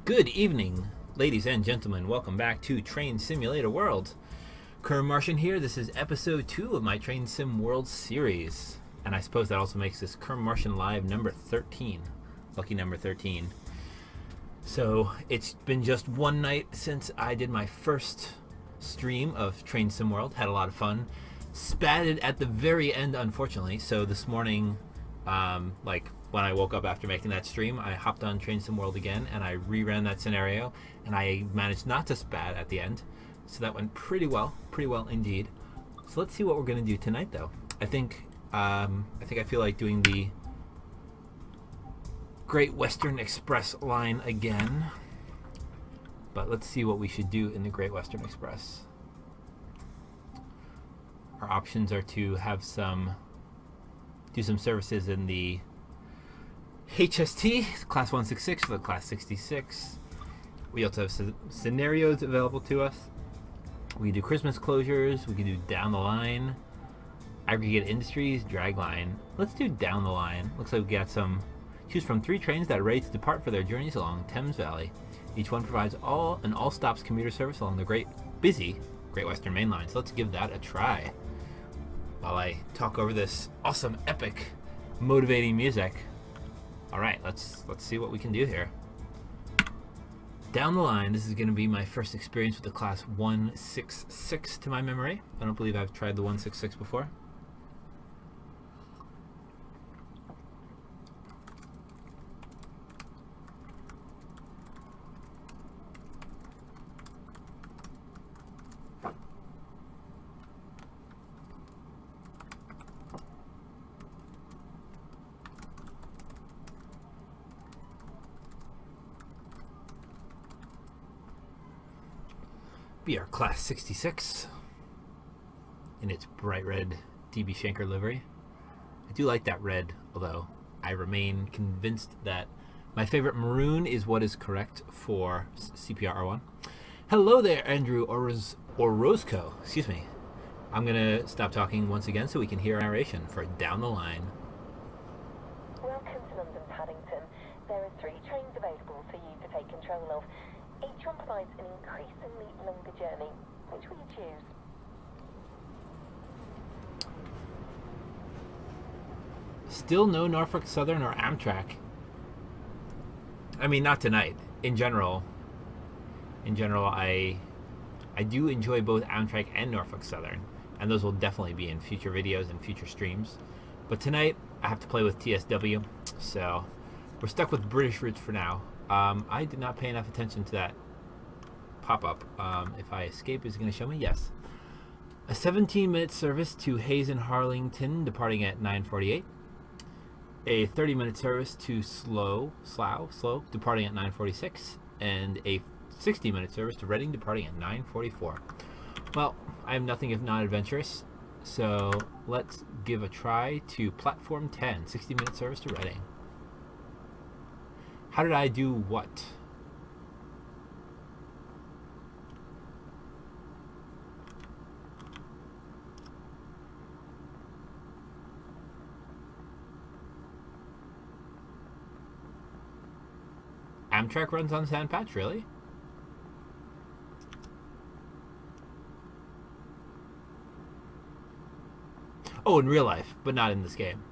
Good evening, ladies and gentlemen. Welcome back to Train Simulator World. KermMartian here. This is episode 2 of my Train Sim World series. And I suppose that also makes this KermMartian Live number 13. Lucky number 13. So it's been just one night since I did my first stream of Train Sim World. Had a lot of fun. Spatted at the very end, unfortunately. So this morning, when I woke up after making that stream, I hopped on Train Sim World again and I reran that scenario, and I managed not to spat at the end. So that went pretty well indeed. So let's see what we're gonna do tonight, though. I feel like doing the Great Western Express line again. But let's see what we should do in the Great Western Express. Our options are to have do some services in the HST, Class 166 for the Class 66. We also have scenarios available to us. We can do Christmas closures. We can do down the line, aggregate industries, drag line. Let's do down the line. Looks like we got choose from 3 trains that are ready to depart for their journeys along Thames Valley. Each one provides an all stops commuter service along the busy Great Western Main Line. So let's give that a try while I talk over this awesome, epic, motivating music. All right, let's see what we can do here. Down the line, this is going to be my first experience with the Class 166 to my memory. I don't believe I've tried the 166 before. Be our Class 66 in its bright red DB Schenker livery. I do like that red, although I remain convinced that my favorite maroon is what is correct for CPR-R1. Hello there, Andrew Orozco. Excuse me. I'm going to stop talking once again so we can hear narration for Down the Line. Welcome to London Paddington. There are 3 trains available for you to take control of. Each one provides an increasingly longer journey. Which will you choose? Still no Norfolk Southern or Amtrak. I mean, not tonight. In general, I do enjoy both Amtrak and Norfolk Southern, and those will definitely be in future videos and future streams. But tonight, I have to play with TSW, so we're stuck with British routes for now. I did not pay enough attention to that pop-up. If I escape, is it going to show me? Yes. A 17-minute service to Hayes and Harlington, departing at 9:48. A 30-minute service to Slough, departing at 9:46. And a 60-minute service to Reading, departing at 9:44. Well, I am nothing if not adventurous, so let's give a try to Platform 10, 60-minute service to Reading. How did I do what? Amtrak runs on Sand Patch, really? Oh, in real life, but not in this game.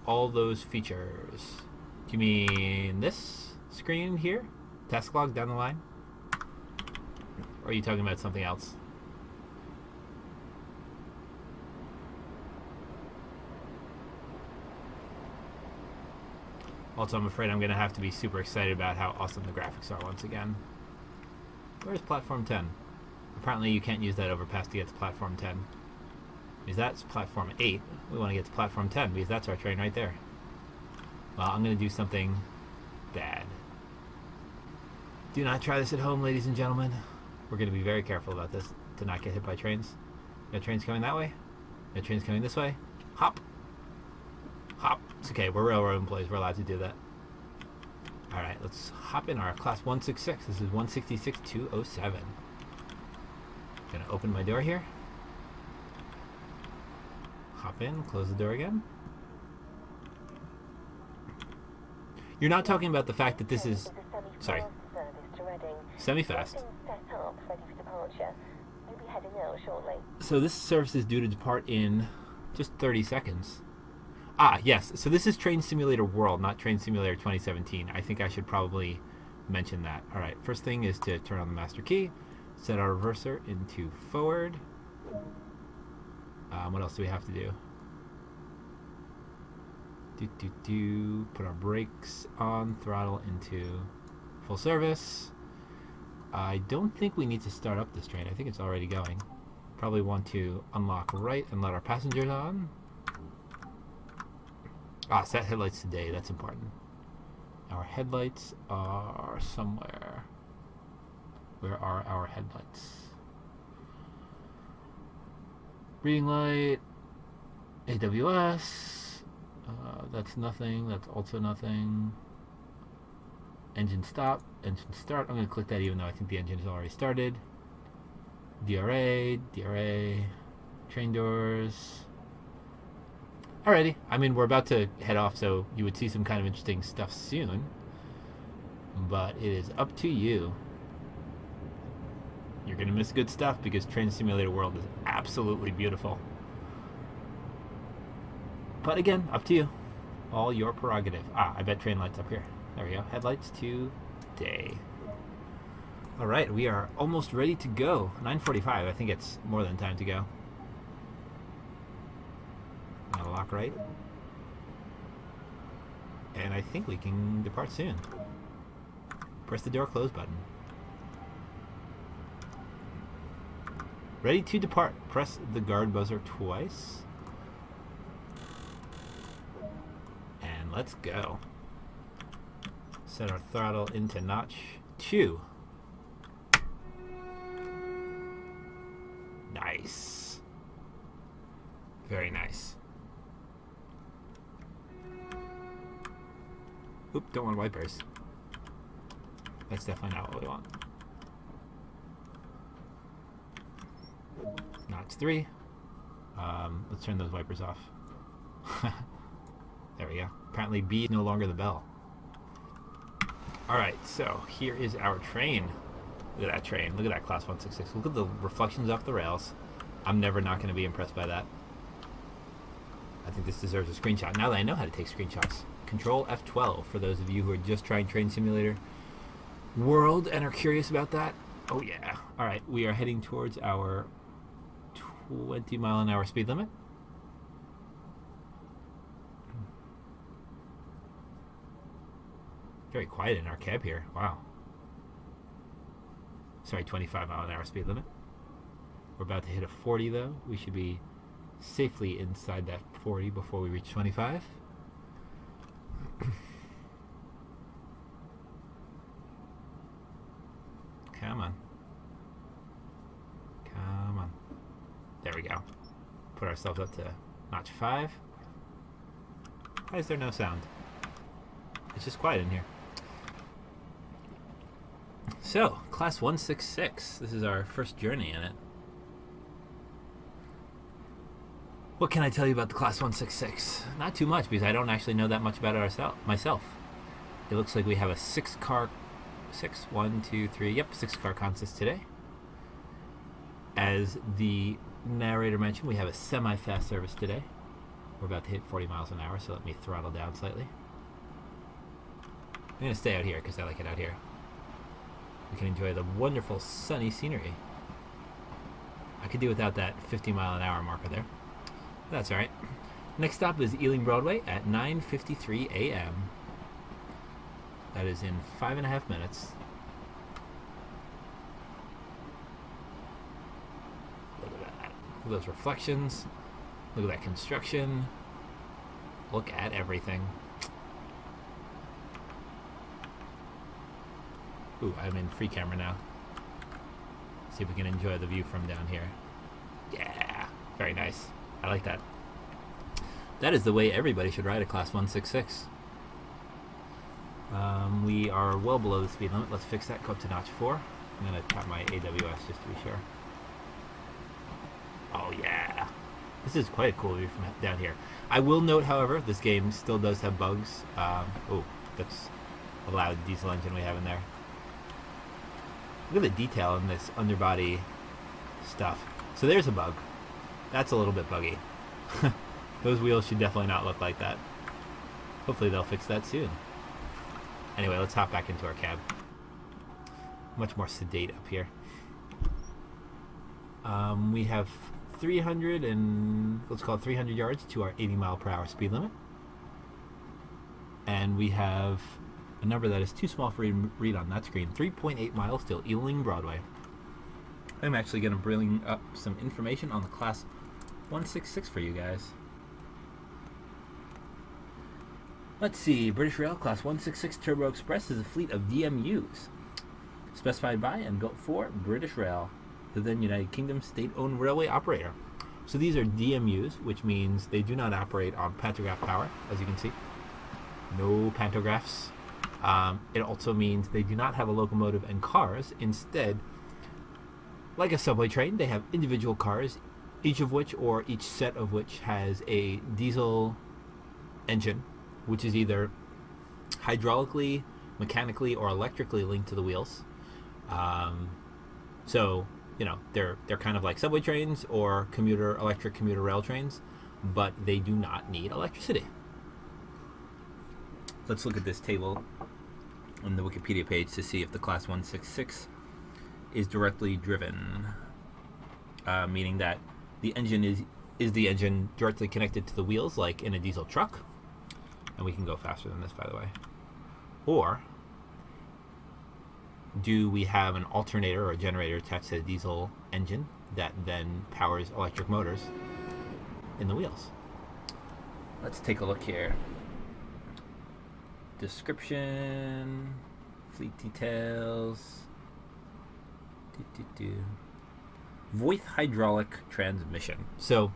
All those features. Do you mean this screen here? Task log down the line? Or are you talking about something else? Also, I'm afraid I'm going to have to be super excited about how awesome the graphics are once again. Where's Platform 10? Apparently you can't use that overpass to get to Platform 10. Because that's Platform 8. We want to get to Platform 10 because that's our train right there. Well, I'm going to do something bad. Do not try this at home, ladies and gentlemen. We're going to be very careful about this to not get hit by trains. Got trains coming that way. Got trains coming this way. Hop. Hop. It's okay. We're railroad employees. We're allowed to do that. Alright, let's hop in our Class 166. This is 166-207. Gonna open my door here. Hop in, close the door again. You're not talking about the fact that this is, sorry, service to Reading. semi-fast. Everything's set up, ready for departure. You'll be heading out shortly. So this service is due to depart in just 30 seconds. Ah, yes. So this is Train Simulator World, not Train Simulator 2017. I think I should probably mention that. All right. First thing is to turn on the master key, set our reverser into forward. What else do we have to do? Put our brakes on, throttle into full service. I don't think we need to start up this train. I think it's already going. Probably want to unlock right and let our passengers on. Set headlights today. That's important. Our headlights are somewhere. Where are our headlights? Reading light. AWS. That's nothing. That's also nothing. Engine stop. Engine start. I'm going to click that even though I think the engine is already started. DRA. Train doors. Alrighty. I mean, we're about to head off, so you would see some kind of interesting stuff soon. But it is up to you. You're going to miss good stuff because Train Simulator World is absolutely beautiful. But again, up to you. All your prerogative. I bet train lights up here. There we go. Headlights today. Alright, we are almost ready to go. 9:45. I think it's more than time to go. Gonna lock right. And I think we can depart soon. Press the door close button. Ready to depart. Press the guard buzzer twice. And let's go. Set our throttle into notch 2. Nice. Very nice. Oop, don't want wipers. That's definitely not what we want. Notch 3. Let's turn those wipers off. There we go. Apparently B is no longer the bell. Alright, so here is our train. Look at that train. Look at that Class 166. Look at the reflections off the rails. I'm never not going to be impressed by that. I think this deserves a screenshot. Now that I know how to take screenshots. Control F12 for those of you who are just trying Train Simulator World and are curious about that. Oh yeah. Alright, we are heading towards our 20-mile-an-hour speed limit. Very quiet in our cab here. Wow. Sorry, 25-mile-an-hour speed limit. We're about to hit a 40 though. We should be safely inside that 40 before we reach 25. Come on. Come on. There we go. Put ourselves up to notch 5. Why is there no sound? It's just quiet in here. So, Class 166. This is our first journey in it. What can I tell you about the Class 166? Not too much, because I don't actually know that much about it myself. It looks like we have a 6-car consist today. As the narrator mentioned, we have a semi-fast service today. We're about to hit 40 miles an hour, so let me throttle down slightly. I'm going to stay out here because I like it out here. We can enjoy the wonderful sunny scenery. I could do without that 50-mile-an-hour marker there. That's alright. Next stop is Ealing Broadway at 9:53 a.m. That is in 5.5 minutes. Look at that. Look at those reflections. Look at that construction. Look at everything. Ooh, I'm in free camera now. See if we can enjoy the view from down here. Yeah, very nice. I like that. That is the way everybody should ride a Class 166. We are well below the speed limit. Let's fix that. Go up to notch 4. I'm going to tap my AWS just to be sure. Oh yeah. This is quite a cool view from down here. I will note, however, this game still does have bugs. Oh, That's a loud diesel engine we have in there. Look at the detail in this underbody stuff. So there's a bug. That's a little bit buggy. Those wheels should definitely not look like that. Hopefully they'll fix that soon. Anyway, let's hop back into our cab. Much more sedate up here. We have 300 and let's call it 300 yards to our 80 mile per hour speed limit. And we have a number that is too small for you to read on that screen. 3.8 miles till Ealing Broadway. I'm actually going to bring up some information on the Class 166 for you guys. Let's see. British Rail Class 166 Turbo Express is a fleet of DMUs specified by and built for British Rail, the then United Kingdom state-owned railway operator. So these are DMUs, which means they do not operate on pantograph power, as you can see. No pantographs. It also means they do not have a locomotive and cars. Instead, like a subway train, they have individual cars, each of which, or each set of which, has a diesel engine, which is either hydraulically, mechanically, or electrically linked to the wheels. So, you know, they're kind of like subway trains or electric commuter rail trains, but they do not need electricity. Let's look at this table on the Wikipedia page to see if the Class 166 is directly driven, meaning that the engine is the engine directly connected to the wheels, like in a diesel truck. And we can go faster than this, by the way. Or do we have an alternator or a generator attached to the diesel engine that then powers electric motors in the wheels? Let's take a look here. Description, fleet details. Voith hydraulic transmission. So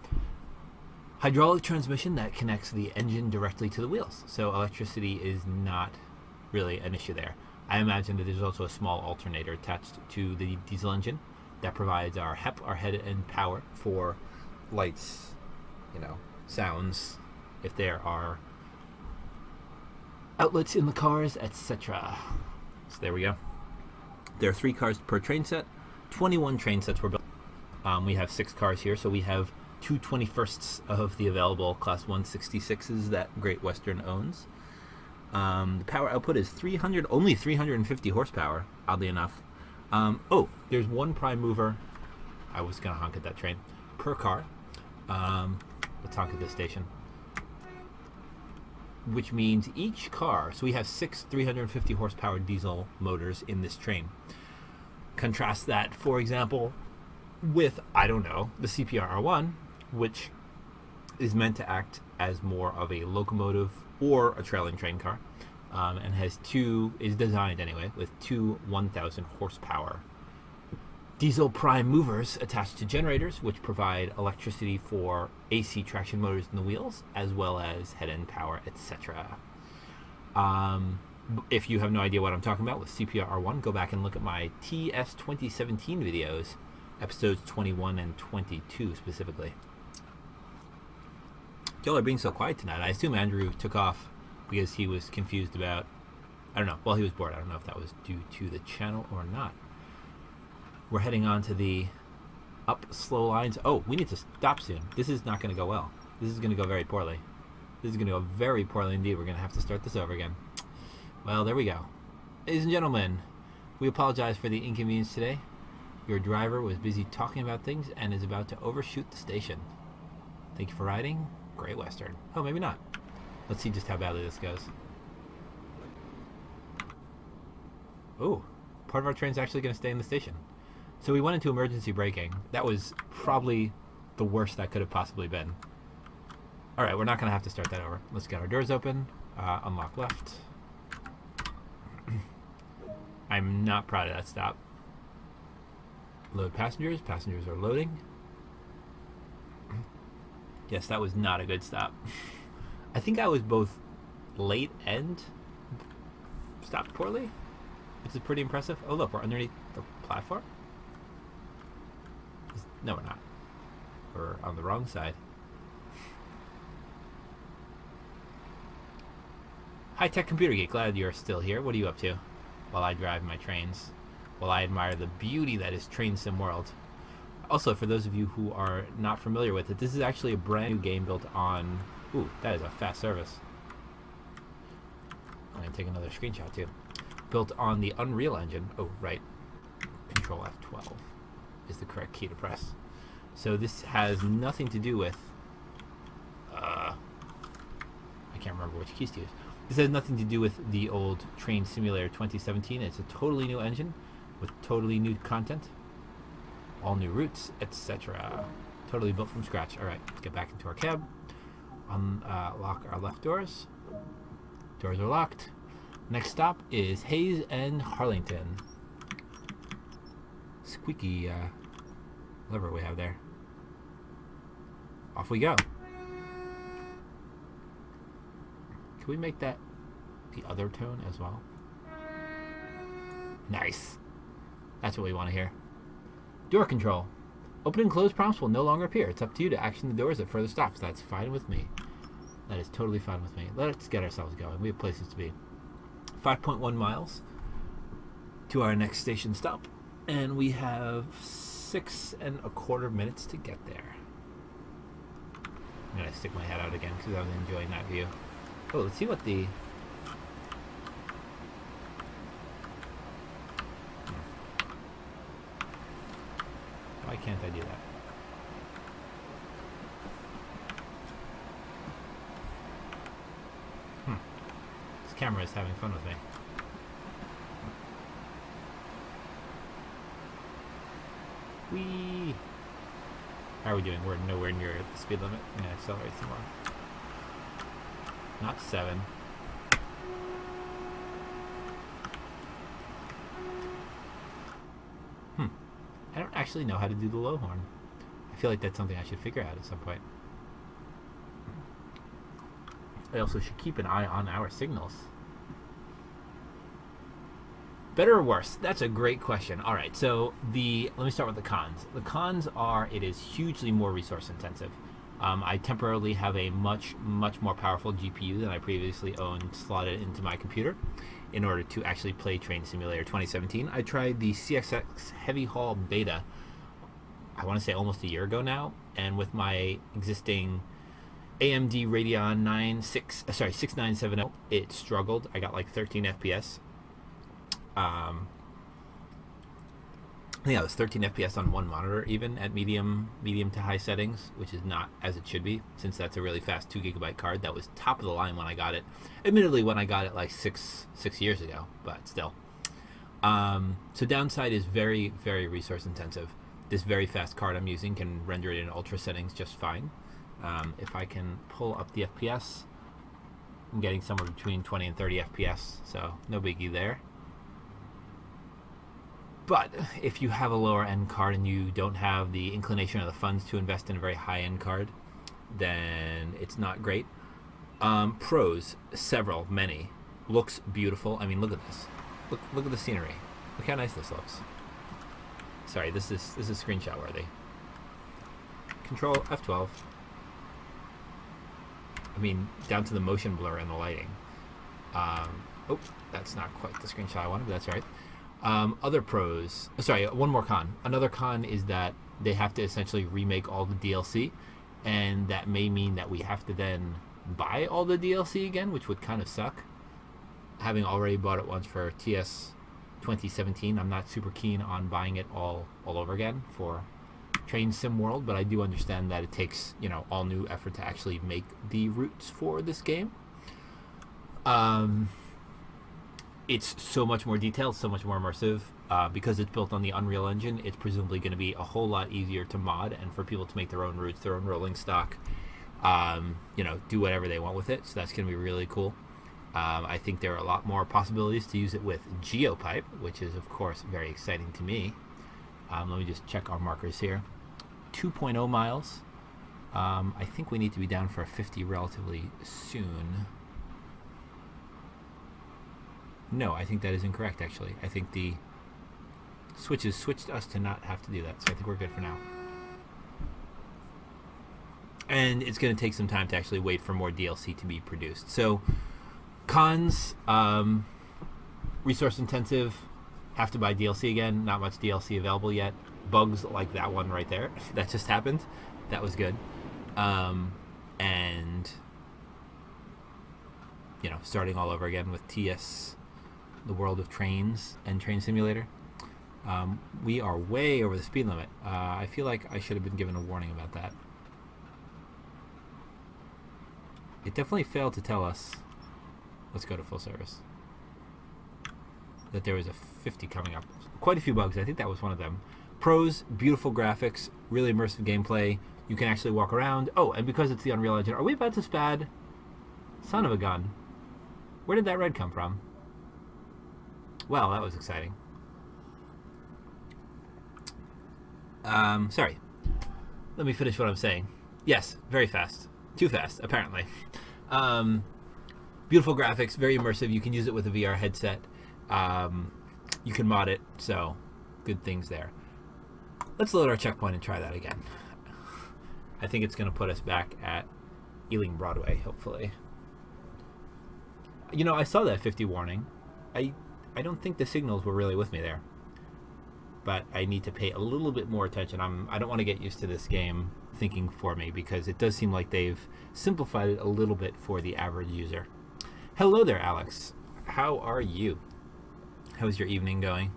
hydraulic transmission that connects the engine directly to the wheels. So electricity is not really an issue there. I imagine that there's also a small alternator attached to the diesel engine that provides our HEP, our head end power, for lights, you know, sounds, if there are outlets in the cars, etc. So there we go. There are 3 cars per train set. 21 train sets were built. We have 6 cars here, so we have 2/21 of the available Class 166s that Great Western owns. The power output is only 350 horsepower, oddly enough. There's 1 prime mover. I was going to honk at that train. Per car. Let's honk at this station. Which means each car, so we have 6 350 horsepower diesel motors in this train. Contrast that, for example, with, I don't know, the CPR-R1, which is meant to act as more of a locomotive or a trailing train car, and is designed anyway with 2 1,000 horsepower diesel prime movers attached to generators, which provide electricity for AC traction motors in the wheels, as well as head end power, etc. If you have no idea what I'm talking about with CPR-R1, go back and look at my TS 2017 videos, episodes 21 and 22 specifically. Y'all are being so quiet tonight. I assume Andrew took off because he was confused about, I don't know, well, he was bored. I don't know if that was due to the channel or not. We're heading on to the up slow lines. Oh, we need to stop soon. This is not going to go well. This is going to go very poorly. This is going to go very poorly indeed. We're going to have to start this over again. Well, there we go. Ladies and gentlemen, we apologize for the inconvenience today. Your driver was busy talking about things and is about to overshoot the station. Thank you for riding Great Western. Oh, maybe not. Let's see just how badly this goes. Oh, part of our train's actually going to stay in the station. So we went into emergency braking. That was probably the worst that could have possibly been. Alright, we're not going to have to start that over. Let's get our doors open. Unlock left. I'm not proud of that stop. Load passengers. Passengers are loading. Yes, that was not a good stop. I think I was both late and stopped poorly, which is pretty impressive. Oh, look, we're underneath the platform. No, we're not. We're on the wrong side. High-tech computer geek, glad you're still here. What are you up to? While I drive my trains. While I admire the beauty that is Train Sim World. Also, for those of you who are not familiar with it, this is actually a brand new game built on... Ooh, that is a fast service. I'm going to take another screenshot, too. Built on the Unreal Engine. Oh, right. Control F12 is the correct key to press. So this has nothing to do with... I can't remember which keys to use. This has nothing to do with the old Train Simulator 2017. It's a totally new engine with totally new content. All new routes, etc. Totally built from scratch. Alright, let's get back into our cab. Lock our left doors. Doors are locked. Next stop is Hayes and Harlington. Squeaky lever we have there. Off we go. Can we make that the other tone as well? Nice. That's what we want to hear. Door control. Open and close prompts will no longer appear. It's up to you to action the doors at further stops. That's fine with me. That is totally fine with me. Let's get ourselves going. We have places to be. 5.1 miles to our next station stop. And we have 6.25 minutes to get there. I'm going to stick my head out again because I'm enjoying that view. Oh, let's see what the... Why can't I do that? This camera is having fun with me. Whee! How are we doing? We're nowhere near the speed limit. I'm going to accelerate some more. Not 7. I don't actually know how to do the low horn. I feel like that's something I should figure out at some point. I also should keep an eye on our signals. Better or worse? That's a great question. All right, so let me start with the cons. The cons are it is hugely more resource intensive. I temporarily have a much more powerful GPU than I previously owned slotted into my computer in order to actually play Train Simulator 2017. I tried the CXX Heavy Haul Beta, I want to say almost a year ago now, and with my existing AMD Radeon 6970, it struggled. I got like 13 FPS. I think I was 13 FPS on one monitor, even at medium to high settings, which is not as it should be, since that's a really fast 2GB card. That was top of the line when I got it. Admittedly, when I got it like six years ago, but still. So downside is very, very resource intensive. This very fast card I'm using can render it in ultra settings just fine. If I can pull up the FPS, I'm getting somewhere between 20 and 30 FPS, so no biggie there. But if you have a lower end card and you don't have the inclination or the funds to invest in a very high end card, then it's not great. Pros, many. Looks beautiful. I mean, look at this. Look at the scenery. Look how nice this looks. Sorry, this is screenshot worthy. Control F12. I mean, down to the motion blur and the lighting. Oh, that's not quite the screenshot I wanted, but that's all right. Other pros, one more con. Another con is that they have to essentially remake all the DLC, and that may mean that we have to then buy all the DLC again, which would kind of suck. Having already bought it once for TS 2017, I'm not super keen on buying it all over again for Train Sim World, but I do understand that it takes, all new effort to actually make the routes for this game. It's so much more detailed, so much more immersive. Because it's built on the Unreal Engine, it's presumably going to be a whole lot easier to mod and for people to make their own routes, their own rolling stock, do whatever they want with it. So that's going to be really cool. I think there are a lot more possibilities to use it with GeoPipe, which is, of course, very exciting to me. Let me just check our markers here. 2.0 miles. I think we need to be down for a 50 relatively soon. No, I think that is incorrect, actually. I think the switches switched us to not have to do that, so I think we're good for now. And it's going to take some time to actually wait for more DLC to be produced. So Cons, resource intensive, have to buy DLC again, not much DLC available yet. Bugs like that one right there, that just happened. That was good. And, starting all over again with TS, the world of trains and Train Simulator. We are way over the speed limit. I feel like I should have been given a warning about that. It definitely failed to tell us, let's go to full service, that there was a 50 coming up. Quite a few bugs. I think that was one of them. Pros, beautiful graphics, really immersive gameplay. You can actually walk around. Oh, and because it's the Unreal Engine, are we about to spad? Son of a gun. Where did that red come from? Well, that was exciting. Sorry. Let me finish what I'm saying. Yes, very fast. Too fast, apparently. Beautiful graphics, very immersive. You can use it with a VR headset. You can mod it, so good things there. Let's load our checkpoint and try that again. I think it's going to put us back at Ealing Broadway, hopefully. I saw that 50 warning. I don't think the signals were really with me there. But I need to pay a little bit more attention. I don't want to get used to this game thinking for me, because it does seem like they've simplified it a little bit for the average user. Hello there, Alex. How are you? How's your evening going?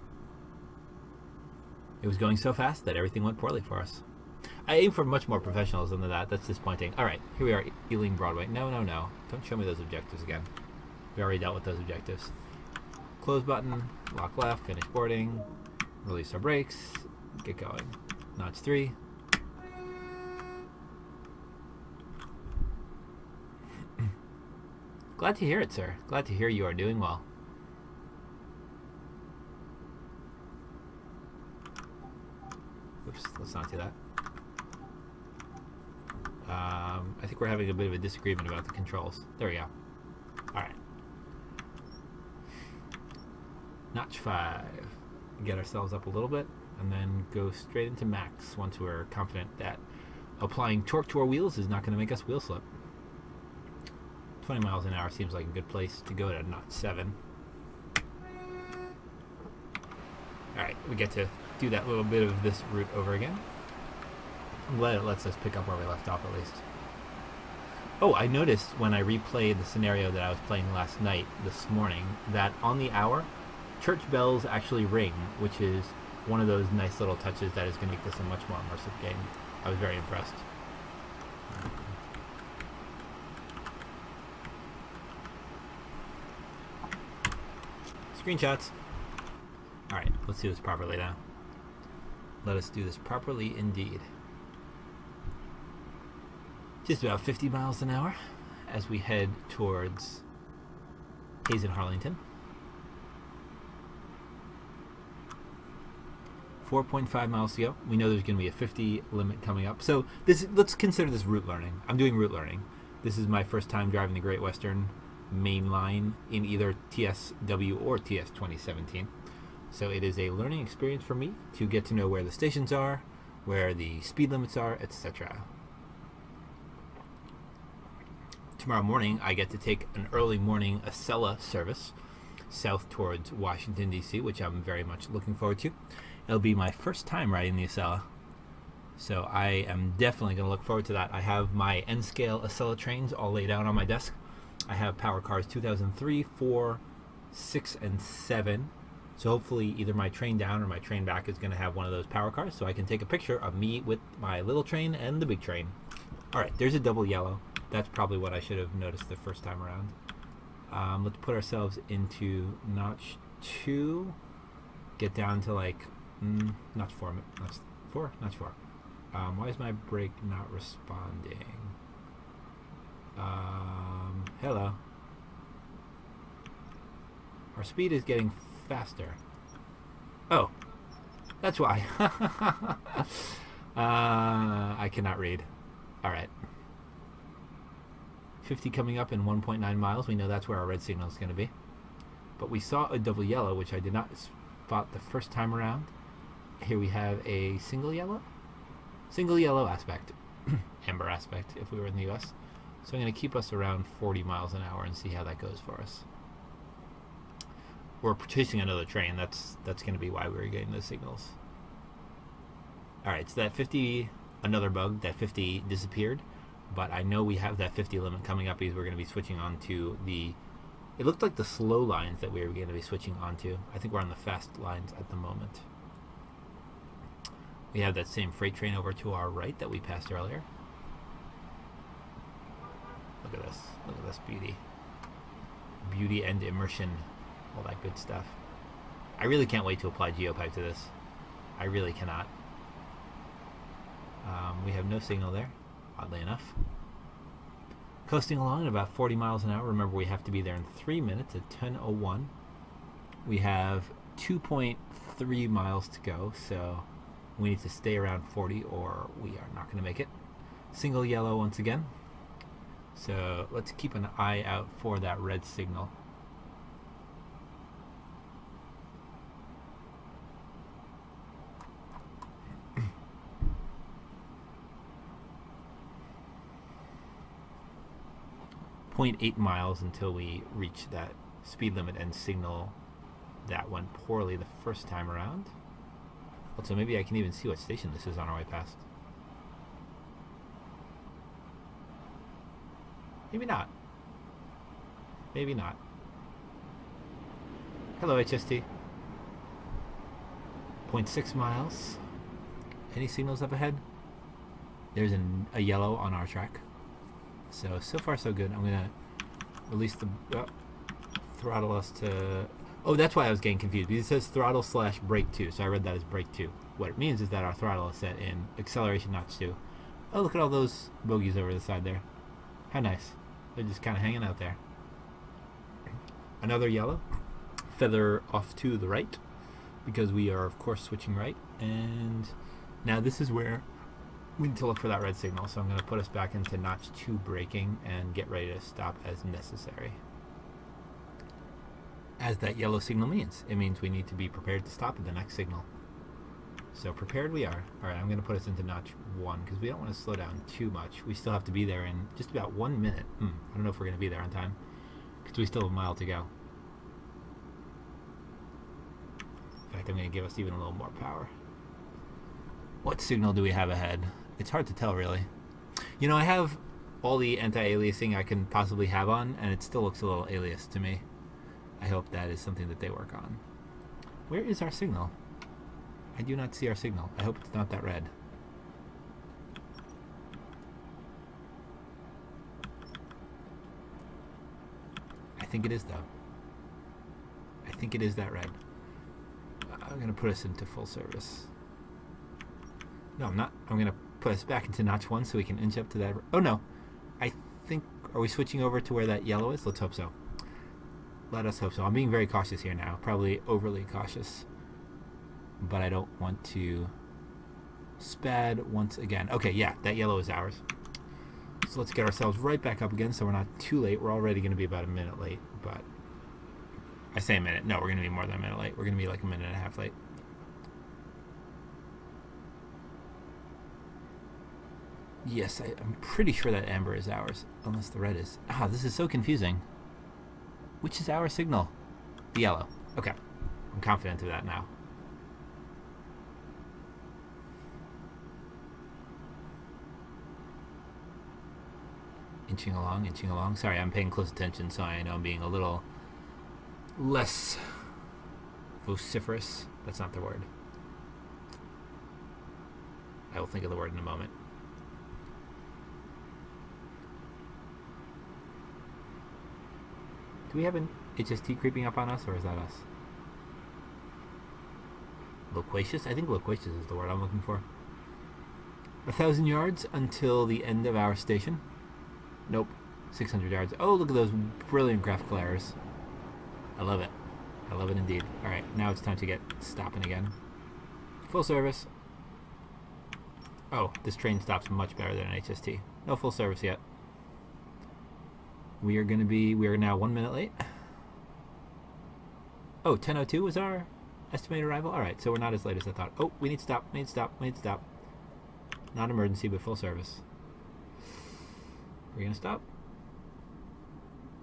It was going so fast that everything went poorly for us. I aim for much more professionalism than that. That's disappointing. All right, here we are, Ealing Broadway. No. Don't show me those objectives again. We already dealt with those objectives. Close button, lock left, finish boarding, release our brakes, get going. Notch 3. Glad to hear it, sir. Glad to hear you are doing well. Oops, let's not do that. I think we're having a bit of a disagreement about the controls. There we go. Alright. Notch 5. Get ourselves up a little bit, and then go straight into max once we're confident that applying torque to our wheels is not going to make us wheel slip. 20 miles an hour seems like a good place to go to Notch 7. Alright, we get to do that little bit of this route over again. I'm glad it lets us pick up where we left off at least. Oh, I noticed when I replayed the scenario that I was playing last night, this morning, that on the hour, church bells actually ring, which is one of those nice little touches that is going to make this a much more immersive game. I was very impressed. Screenshots. Alright, let's do this properly now. Let us do this properly indeed. Just about 50 miles an hour as we head towards Hayes and Harlington. 4.5 miles to go. We know there's going to be a 50 limit coming up. So let's consider this route learning. I'm doing route learning. This is my first time driving the Great Western main line in either TSW or TS 2017. So it is a learning experience for me to get to know where the stations are, where the speed limits are, etc. Tomorrow morning, I get to take an early morning Acela service south towards Washington, D.C., which I'm very much looking forward to. It'll be my first time riding the Acela, so I am definitely going to look forward to that. I have my N-scale Acela trains all laid out on my desk. I have Power Cars 2003, 4, 6, and 7. So hopefully either my train down or my train back is going to have one of those Power Cars, so I can take a picture of me with my little train and the big train. Alright, there's a double yellow. That's probably what I should have noticed the first time around. Let's put ourselves into Notch 2. Get down to like Notch 4. Notch 4. Why is my brake not responding? Hello. Our speed is getting faster. Oh, that's why. I cannot read. Alright. 50 coming up in 1.9 miles. We know that's where our red signal is going to be. But we saw a double yellow, which I did not spot the first time around. Here we have a single yellow? Single yellow aspect. Amber aspect, if we were in the US. So I'm going to keep us around 40 miles an hour and see how that goes for us. We're chasing another train. That's going to be why we were getting those signals. Alright, so that 50, another bug, that 50 disappeared. But I know we have that 50 limit coming up because we're going to be switching on to the... It looked like the slow lines that we were going to be switching onto. I think we're on the fast lines at the moment. We have that same freight train over to our right that we passed earlier. Look at this. Look at this beauty. Beauty and immersion. All that good stuff. I really can't wait to apply geopipe to this. I really cannot. We have no signal there, oddly enough. Coasting along at about 40 miles an hour. Remember, we have to be there in 3 minutes at 10:01. We have 2.3 miles to go, so we need to stay around 40 or we are not going to make it. Single yellow once again. So let's keep an eye out for that red signal. .8 miles until we reach that speed limit and signal that went poorly the first time around. Also, maybe I can even see what station this is on our way past. Maybe not. Maybe not. Hello, HST. 0.6 miles. Any signals up ahead? There's a yellow on our track. So far so good. I'm going to release the... throttle us to... Oh, that's why I was getting confused. Because it says throttle / brake 2. So I read that as brake 2. What it means is that our throttle is set in acceleration notch 2. Oh, look at all those bogies over the side there. How nice. They're just kind of hanging out there. Another yellow. Feather off to the right. Because we are, of course, switching right. And now this is where we need to look for that red signal. So I'm going to put us back into notch 2 braking and get ready to stop as necessary. As that yellow signal means. It means we need to be prepared to stop at the next signal. So prepared we are. Alright, I'm going to put us into notch 1 because we don't want to slow down too much. We still have to be there in just about 1 minute. I don't know if we're going to be there on time because we still have a mile to go. In fact, I'm going to give us even a little more power. What signal do we have ahead? It's hard to tell, really. You know, I have all the anti-aliasing I can possibly have on, and it still looks a little alias to me. I hope that is something that they work on. Where is our signal? I do not see our signal. I hope it's not that red. I think it is, though. I think it is that red. I'm going to put us into full service. No, I'm not. I'm going to put us back into notch 1 so we can inch up to that. Oh, no. I think... Are we switching over to where that yellow is? Let's hope so. Let us hope so. I'm being very cautious here now. Probably overly cautious. But I don't want to spad once again. Okay, yeah, that yellow is ours. So let's get ourselves right back up again so we're not too late. We're already going to be about a minute late, but... I say a minute. No, we're going to be more than a minute late. We're going to be like a minute and a half late. Yes, I'm pretty sure that amber is ours, unless the red is. Ah, this is so confusing. Which is our signal? The yellow. Okay. I'm confident of that now. Inching along, inching along. Sorry, I'm paying close attention, so I know I'm being a little less vociferous. That's not the word. I will think of the word in a moment. Do we have an HST creeping up on us, or is that us? Loquacious? I think loquacious is the word I'm looking for. 1,000 yards until the end of our station. Nope. 600 yards. Oh, look at those brilliant graphical errors. I love it. I love it indeed. Alright, now it's time to get stopping again. Full service. Oh, this train stops much better than an HST. No full service yet. We are now 1 minute late. Oh, 10:02 was our estimated arrival? Alright, so we're not as late as I thought. Oh, we need to stop, we need to stop, we need to stop. Not emergency, but full service. We're gonna stop.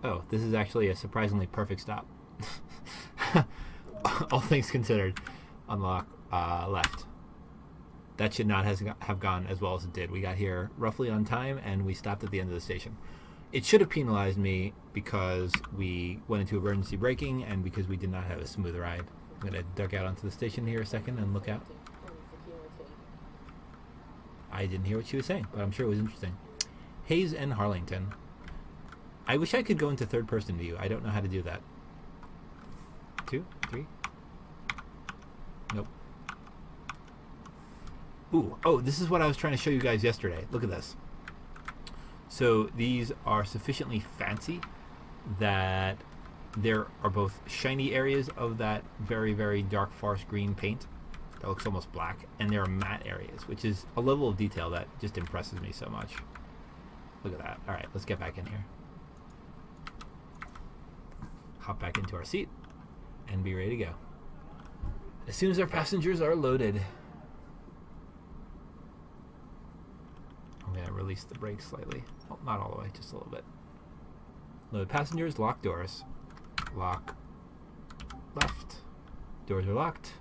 Oh, this is actually a surprisingly perfect stop. All things considered. Unlock left. That should not have gone as well as it did. We got here roughly on time, and we stopped at the end of the station. It should have penalized me because we went into emergency braking and because we did not have a smooth ride. I'm going to duck out onto the station here a second and look out. I didn't hear what she was saying, but I'm sure it was interesting. Hayes and Harlington. I wish I could go into third person view. I don't know how to do that. 2, 3. Nope. Ooh, oh, this is what I was trying to show you guys yesterday. Look at this. So these are sufficiently fancy that there are both shiny areas of that very, very dark forest green paint that looks almost black, and there are matte areas, which is a level of detail that just impresses me so much. Look at that. All right, let's get back in here. Hop back into our seat and be ready to go. As soon as our passengers are loaded, I'm going to release the brakes slightly. Well, not all the way, just a little bit. Load passengers, lock doors. Lock left. Doors are locked.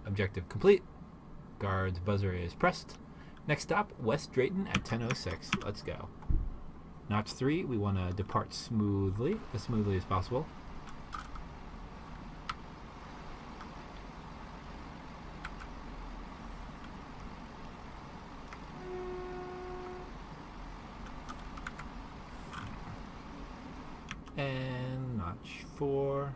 Objective complete. Guard's buzzer is pressed. Next stop, West Drayton at 10:06. Let's go. Notch 3, we want to depart smoothly as possible. And notch 4.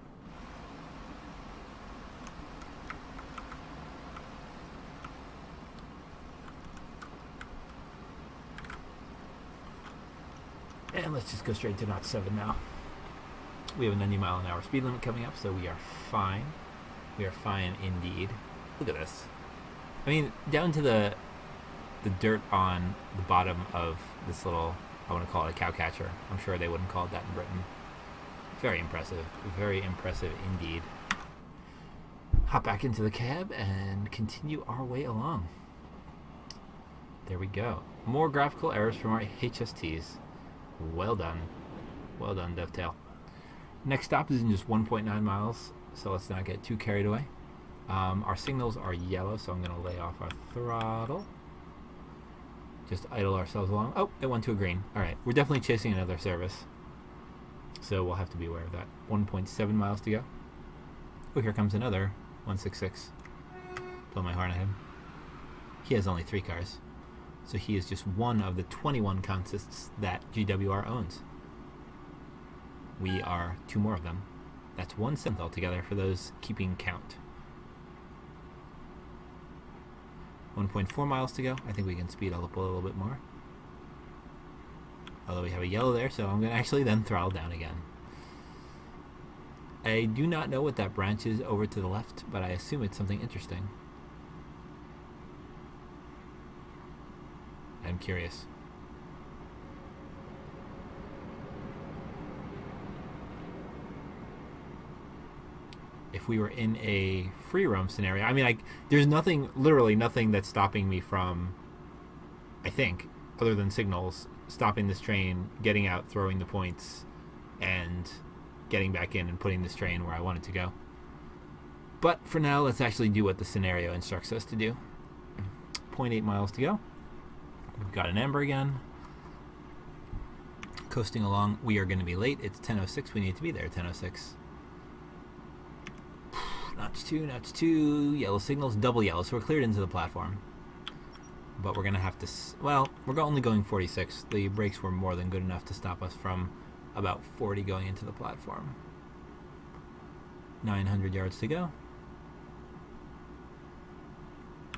And let's just go straight to notch 7 now. We have a 90-mile-an-hour speed limit coming up, so we are fine. We are fine indeed. Look at this. I mean, down to the dirt on the bottom of this little, I want to call it a cow catcher. I'm sure they wouldn't call it that in Britain. Very impressive. Very impressive indeed. Hop back into the cab and continue our way along. There we go. More graphical errors from our HSTs. Well done. Well done, Dovetail. Next stop is in just 1.9 miles, so let's not get too carried away. Our signals are yellow, so I'm going to lay off our throttle. Just idle ourselves along. Oh, it went to a green. All right, we're definitely chasing another service, so we'll have to be aware of that. 1.7 miles to go. Oh, here comes another 166. Blow my horn at him. He has only 3 cars. So he is just one of the 21 consists that GWR owns. We are 2 more of them. That's 1 synth altogether for those keeping count. 1.4 miles to go. I think we can speed up a little bit more. Although we have a yellow there, so I'm going to actually then throttle down again. I do not know what that branch is over to the left, but I assume it's something interesting. I'm curious. If we were in a free roam scenario, I mean, there's nothing, literally nothing that's stopping me from, I think, other than signals, stopping this train, getting out, throwing the points, and getting back in and putting this train where I want it to go. But for now, let's actually do what the scenario instructs us to do. 0.8 miles to go. We've got an amber again. Coasting along. We are going to be late. It's 10:06. We need to be there at 10:06. Notch 2, notch 2. Yellow signals, double yellow. So we're cleared into the platform. But we're going to have to... Well, we're only going 46. The brakes were more than good enough to stop us from about 40 going into the platform. 900 yards to go.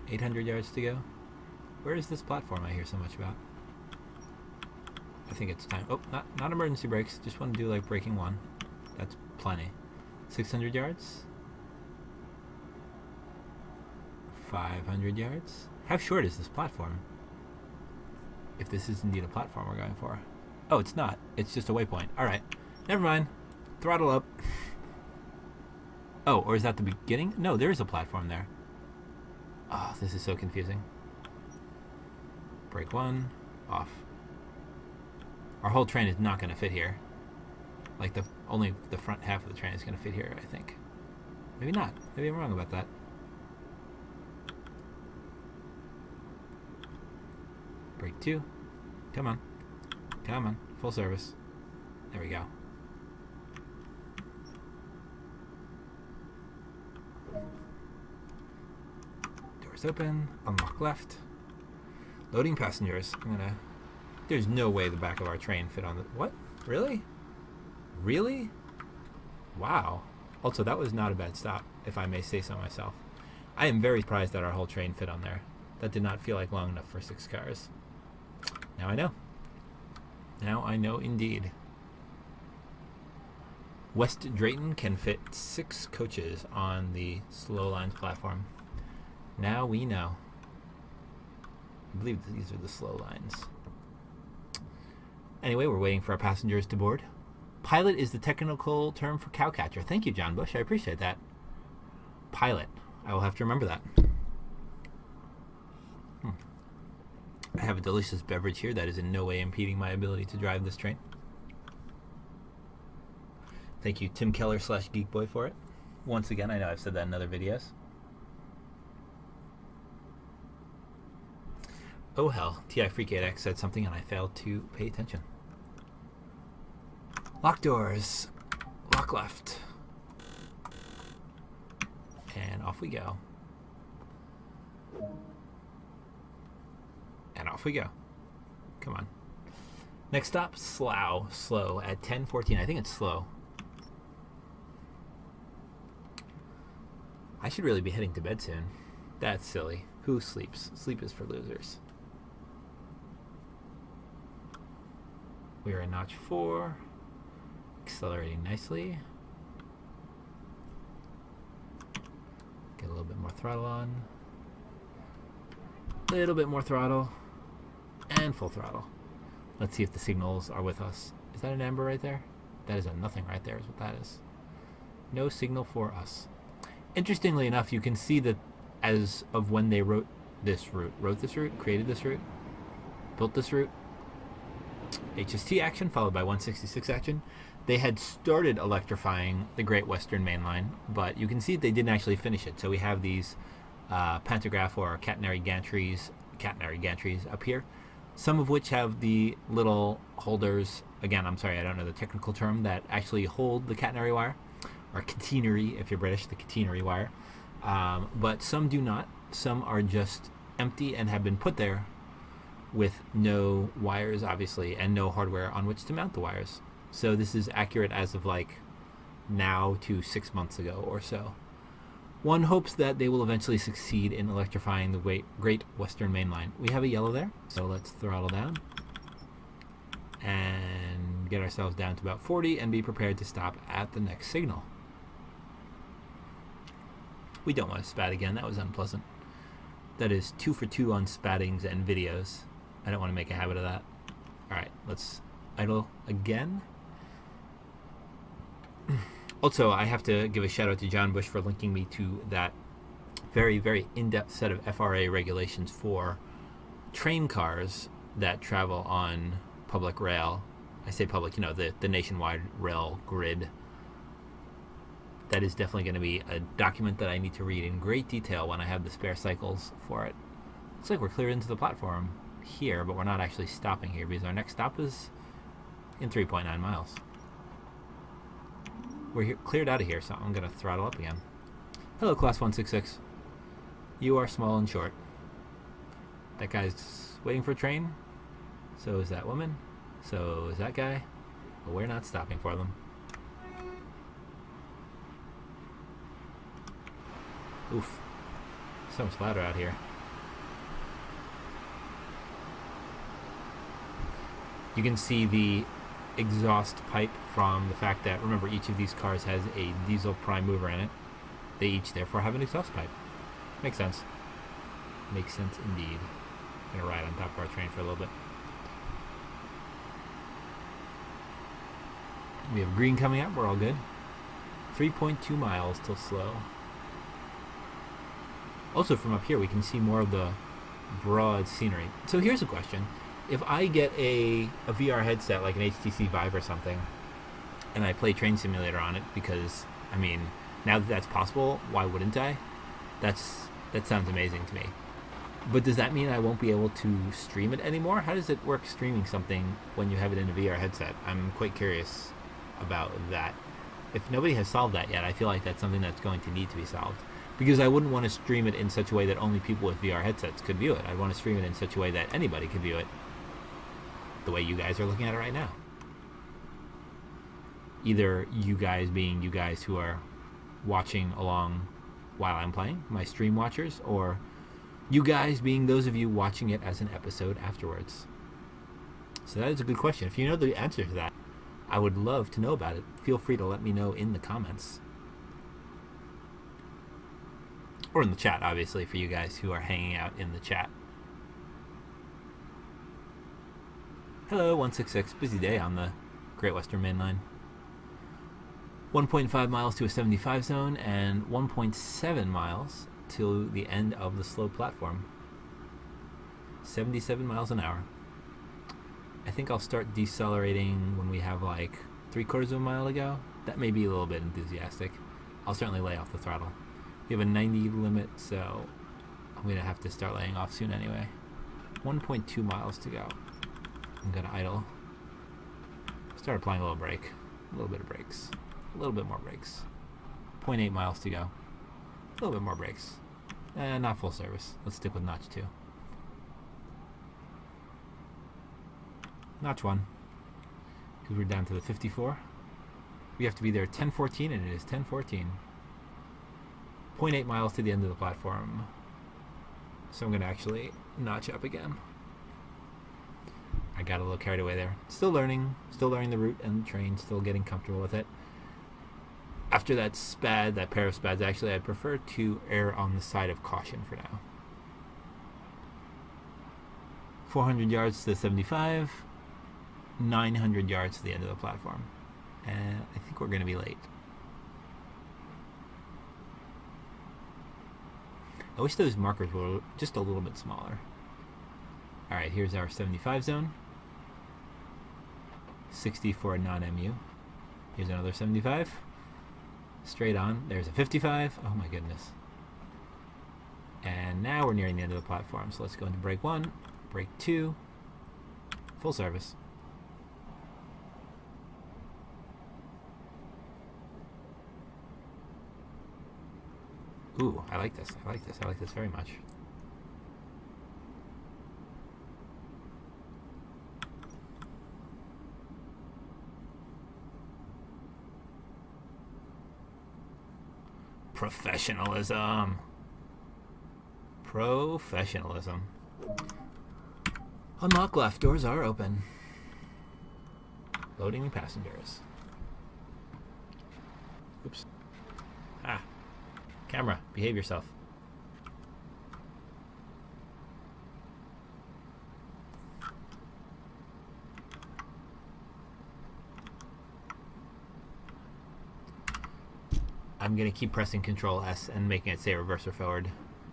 800 yards to go. Where is this platform I hear so much about? I think it's time. Oh, not emergency brakes. Just want to do like braking 1. That's plenty. 600 yards. 500 yards. How short is this platform? If this is indeed a platform we're going for. Oh, it's not. It's just a waypoint. Alright. Never mind. Throttle up. Oh, or is that the beginning? No, there is a platform there. Oh, this is so confusing. Brake 1. Off. Our whole train is not going to fit here. Like, only the front half of the train is going to fit here, I think. Maybe not. Maybe I'm wrong about that. Brake 2. Come on. Come on. Full service. There we go. Doors open. Unlock left. Loading passengers. There's no way the back of our train fit on the... What? Really? Really? Wow. Also, that was not a bad stop, if I may say so myself. I am very surprised that our whole train fit on there. That did not feel like long enough for 6 cars. Now I know. Now I know indeed. West Drayton can fit 6 coaches on the slow lines platform. Now we know. I believe these are the slow lines. Anyway, we're waiting for our passengers to board. Pilot is the technical term for cowcatcher. Thank you, John Bush. I appreciate that. Pilot. I will have to remember that. I have a delicious beverage here that is in no way impeding my ability to drive this train. Thank you, Tim Keller / Geekboy, for it. Once again, I know I've said that in other videos. Oh hell, TI Freak 8X said something and I failed to pay attention. Lock doors. Lock left. And off we go. And off we go. Come on. Next stop, Slough. Slow at 10:14. I think it's slow. I should really be heading to bed soon. That's silly. Who sleeps? Sleep is for losers. We are in notch 4. Accelerating nicely. Get a little bit more throttle on. A little bit more throttle. And full throttle. Let's see if the signals are with us. Is that an amber right there? That is a nothing right there is what that is. No signal for us. Interestingly enough, you can see that as of when they wrote this route, created this route, built this route, HST action followed by 166 action, they had started electrifying the Great Western Main Line, but you can see that they didn't actually finish it. So we have these pantograph or catenary gantries up here, some of which have the little holders. Again, I'm sorry, I don't know the technical term, that actually hold the catenary wire, or catenary if you're British, the catenary wire. But some do not. Some are just empty and have been put there with no wires, obviously, and no hardware on which to mount the wires. So this is accurate as of like now to 6 months ago or so. One hopes that they will eventually succeed in electrifying the Great Western Main Line. We have a yellow there, so let's throttle down and get ourselves down to about 40 and be prepared to stop at the next signal. We don't want to spat again. That was unpleasant. That is 2 for 2 on spattings and videos. I don't want to make a habit of that. Alright, let's idle again. Also, I have to give a shout out to John Bush for linking me to that very, very in-depth set of FRA regulations for train cars that travel on public rail. I say public, the nationwide rail grid. That is definitely going to be a document that I need to read in great detail when I have the spare cycles for it. Looks like we're cleared into the platform here, but we're not actually stopping here because our next stop is in 3.9 miles. We're cleared out of here, so I'm going to throttle up again. Hello, Class 166. You are small and short. That guy's waiting for a train. So is that woman. So is that guy. But we're not stopping for them. Oof. So much louder out here. You can see the exhaust pipe from the fact that, remember, each of these cars has a diesel prime mover in it. They each therefore have an exhaust pipe. Makes sense. Makes sense indeed. I'm gonna ride on top of our train for a little bit. We have green coming up, we're all good. 3.2 miles till slow. Also from up here we can see more of the broad scenery. So here's a question. If I get a VR headset like an HTC Vive or something, and I play Train Simulator on it, because, I mean, now that that's possible, why wouldn't I? That sounds amazing to me. But does that mean I won't be able to stream it anymore? How does it work streaming something when you have it in a VR headset? I'm quite curious about that. If nobody has solved that yet, I feel like that's something that's going to need to be solved. Because I wouldn't want to stream it in such a way that only people with VR headsets could view it. I'd want to stream it in such a way that anybody could view it the way you guys are looking at it right now. Either you guys being you guys who are watching along while I'm playing, my stream watchers, or you guys being those of you watching it as an episode afterwards. So that is a good question. If you know the answer to that, I would love to know about it. Feel free to let me know in the comments. Or in the chat, obviously, for you guys who are hanging out in the chat. Hello, 166. Busy day on the Great Western Main Line. 1.5 miles to a 75 zone and 1.7 miles till the end of the slow platform. 77 miles an hour. I think I'll start decelerating when we have like 3/4 of a mile to go. That may be a little bit enthusiastic. I'll certainly lay off the throttle. We have a 90 limit, so I'm going to have to start laying off soon anyway. 1.2 miles to go. I'm going to idle. Start applying a little brake. A little bit of brakes. A little bit more brakes. 0.8 miles to go. A little bit more brakes. Not full service. Let's stick with notch 2. Notch 1. Because we're down to the 54. We have to be there at 10:14, and it is 10:14. 0.8 miles to the end of the platform. So I'm going to actually notch up again. I got a little carried away there. Still learning the route and the train, still getting comfortable with it. After that pair of spads, actually, I'd prefer to err on the side of caution for now. 400 yards to the 75, 900 yards to the end of the platform. And I think we're going to be late. I wish those markers were just a little bit smaller. Alright, here's our 75 zone. 60 for a non-MU. Here's another 75. Straight on. There's a 55. Oh my goodness. And now we're nearing the end of the platform. So let's go into brake 1, brake 2, full service. Ooh, I like this. I like this. I like this very much. Professionalism. Professionalism. Unlock left. Doors are open. Loading passengers. Oops. Ah. Camera, behave yourself. I'm going to keep pressing Control S and making it say reverse or forward,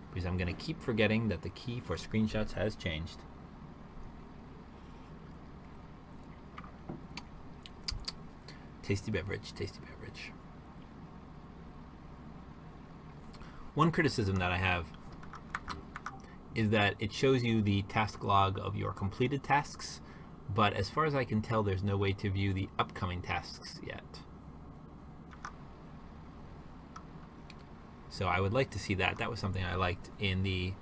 because I'm going to keep forgetting that the key for screenshots has changed. Tasty beverage, tasty beverage. One criticism that I have is that it shows you the task log of your completed tasks, but as far as I can tell, there's no way to view the upcoming tasks yet. So I would like to see that. That was something I liked in the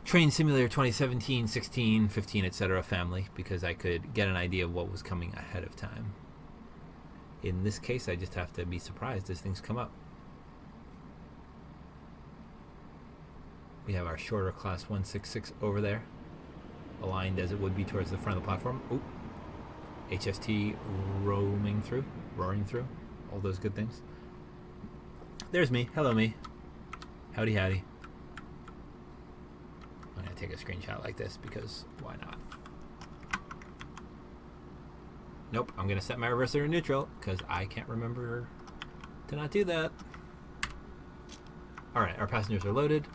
Train Simulator 2017, 16, 15, etc. family, because I could get an idea of what was coming ahead of time. In this case, I just have to be surprised as things come up. We have our shorter class 166 over there, aligned as it would be towards the front of the platform. Oop. HST roaring through, all those good things. There's me. Hello, me. Howdy, howdy. I'm going to take a screenshot like this because why not? Nope, I'm going to set my reverser in neutral because I can't remember to not do that. Alright, our passengers are loaded.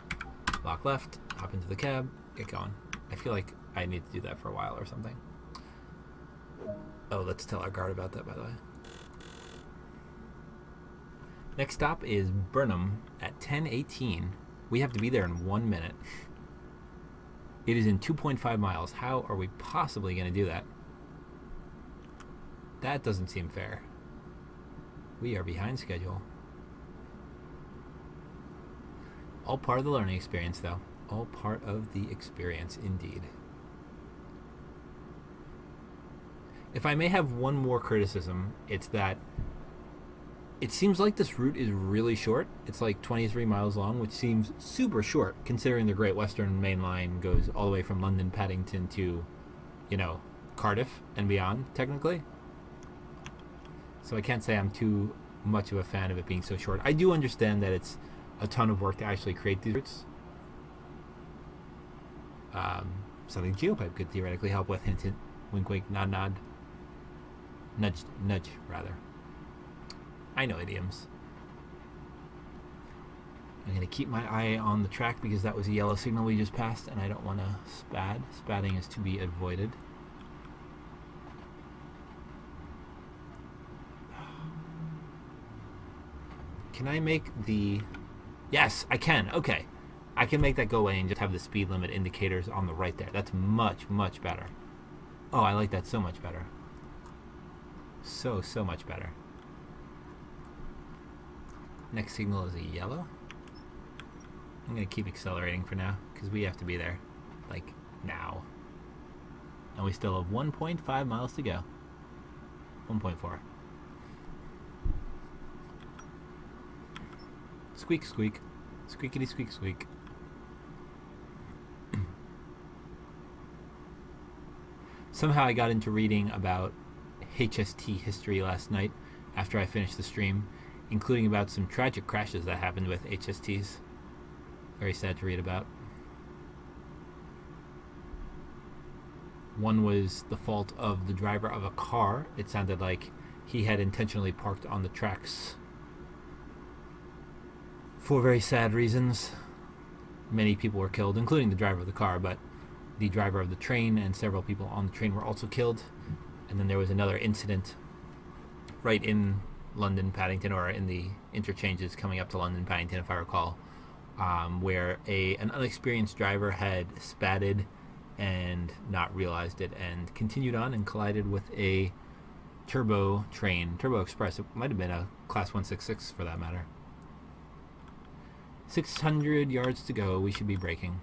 Lock left, hop into the cab, get going. I feel like I need to do that for a while or something. Oh, let's tell our guard about that, by the way. Next stop is Burnham at 10:18. We have to be there in 1 minute. It is in 2.5 miles. How are we possibly going to do that? That doesn't seem fair. We are behind schedule. All part of the learning experience, though. All part of the experience, indeed. If I may have one more criticism, it's that it seems like this route is really short. It's like 23 miles long, which seems super short considering the Great Western Main Line goes all the way from London Paddington to, Cardiff and beyond, technically. So I can't say I'm too much of a fan of it being so short. I do understand that it's a ton of work to actually create these routes. Something Geopipe could theoretically help with. Hint, hint, wink, wink, nod, nod. Nudge, nudge, rather. I know idioms. I'm going to keep my eye on the track because that was a yellow signal we just passed, and I don't want to spad. Spadding is to be avoided. Can I make the... Yes, I can. Okay. I can make that go away and just have the speed limit indicators on the right there. That's much, much better. Oh, I like that so much better. So much better. Next signal is a yellow. I'm going to keep accelerating for now because we have to be there, like, now. And we still have 1.5 miles to go. 1.4. Squeak, squeak. Squeakity, squeak, squeak. Somehow I got into reading about HST history last night after I finished the stream, including about some tragic crashes that happened with HSTs. Very sad to read about. One was the fault of the driver of a car. It sounded like he had intentionally parked on the tracks for very sad reasons. Many people were killed, including the driver of the car, but the driver of the train and several people on the train were also killed. And then there was another incident right in London Paddington, or in the interchanges coming up to London Paddington, if I recall, where an unexperienced driver had spatted and not realized it and continued on and collided with a turbo express. It might have been a class 166 for that matter. 600 yards to go. We should be braking.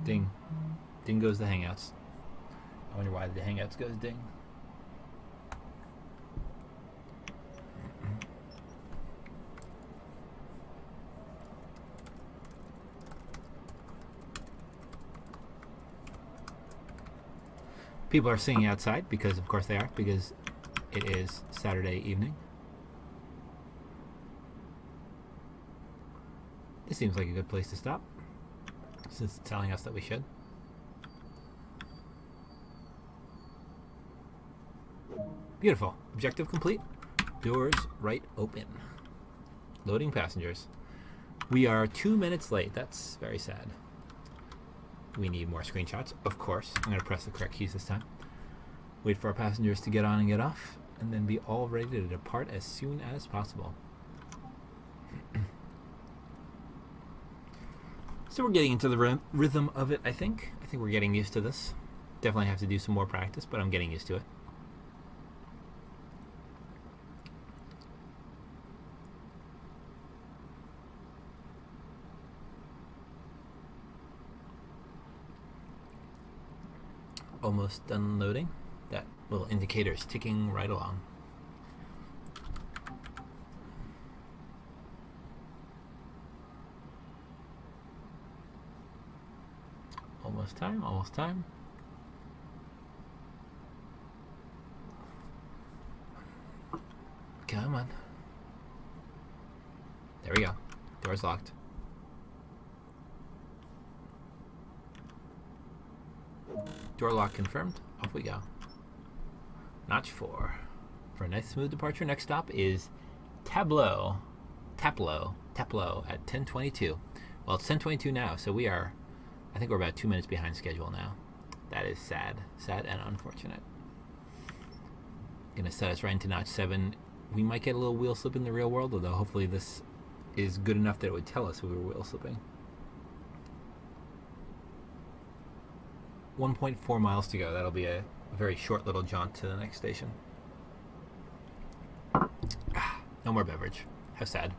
Ding. Ding goes the Hangouts. I wonder why the Hangouts goes ding. People are singing outside because, of course, they are, because it is Saturday evening. This seems like a good place to stop, since it's telling us that we should. Beautiful. Objective complete. Doors right open. Loading passengers. We are 2 minutes late. That's very sad. We need more screenshots, of course. I'm going to press the correct keys this time. Wait for our passengers to get on and get off, and then be all ready to depart as soon as possible. So we're getting into the rhythm of it, I think. I think we're getting used to this. Definitely have to do some more practice, but I'm getting used to it. Almost done loading. That little indicator is ticking right along. Almost time, almost time. Come on. There we go. Door's locked. Door lock confirmed. Off we go. Notch 4. For a nice smooth departure, next stop is Tableau. Taplow at 10:22. Well, it's 10:22 now, so I think we're about 2 minutes behind schedule now. That is sad and unfortunate. Gonna set us right into notch 7. We might get a little wheel slip in the real world, although hopefully this is good enough that it would tell us we were wheel slipping. 1.4 miles to go. That'll be a very short little jaunt to the next station. No more beverage. How sad.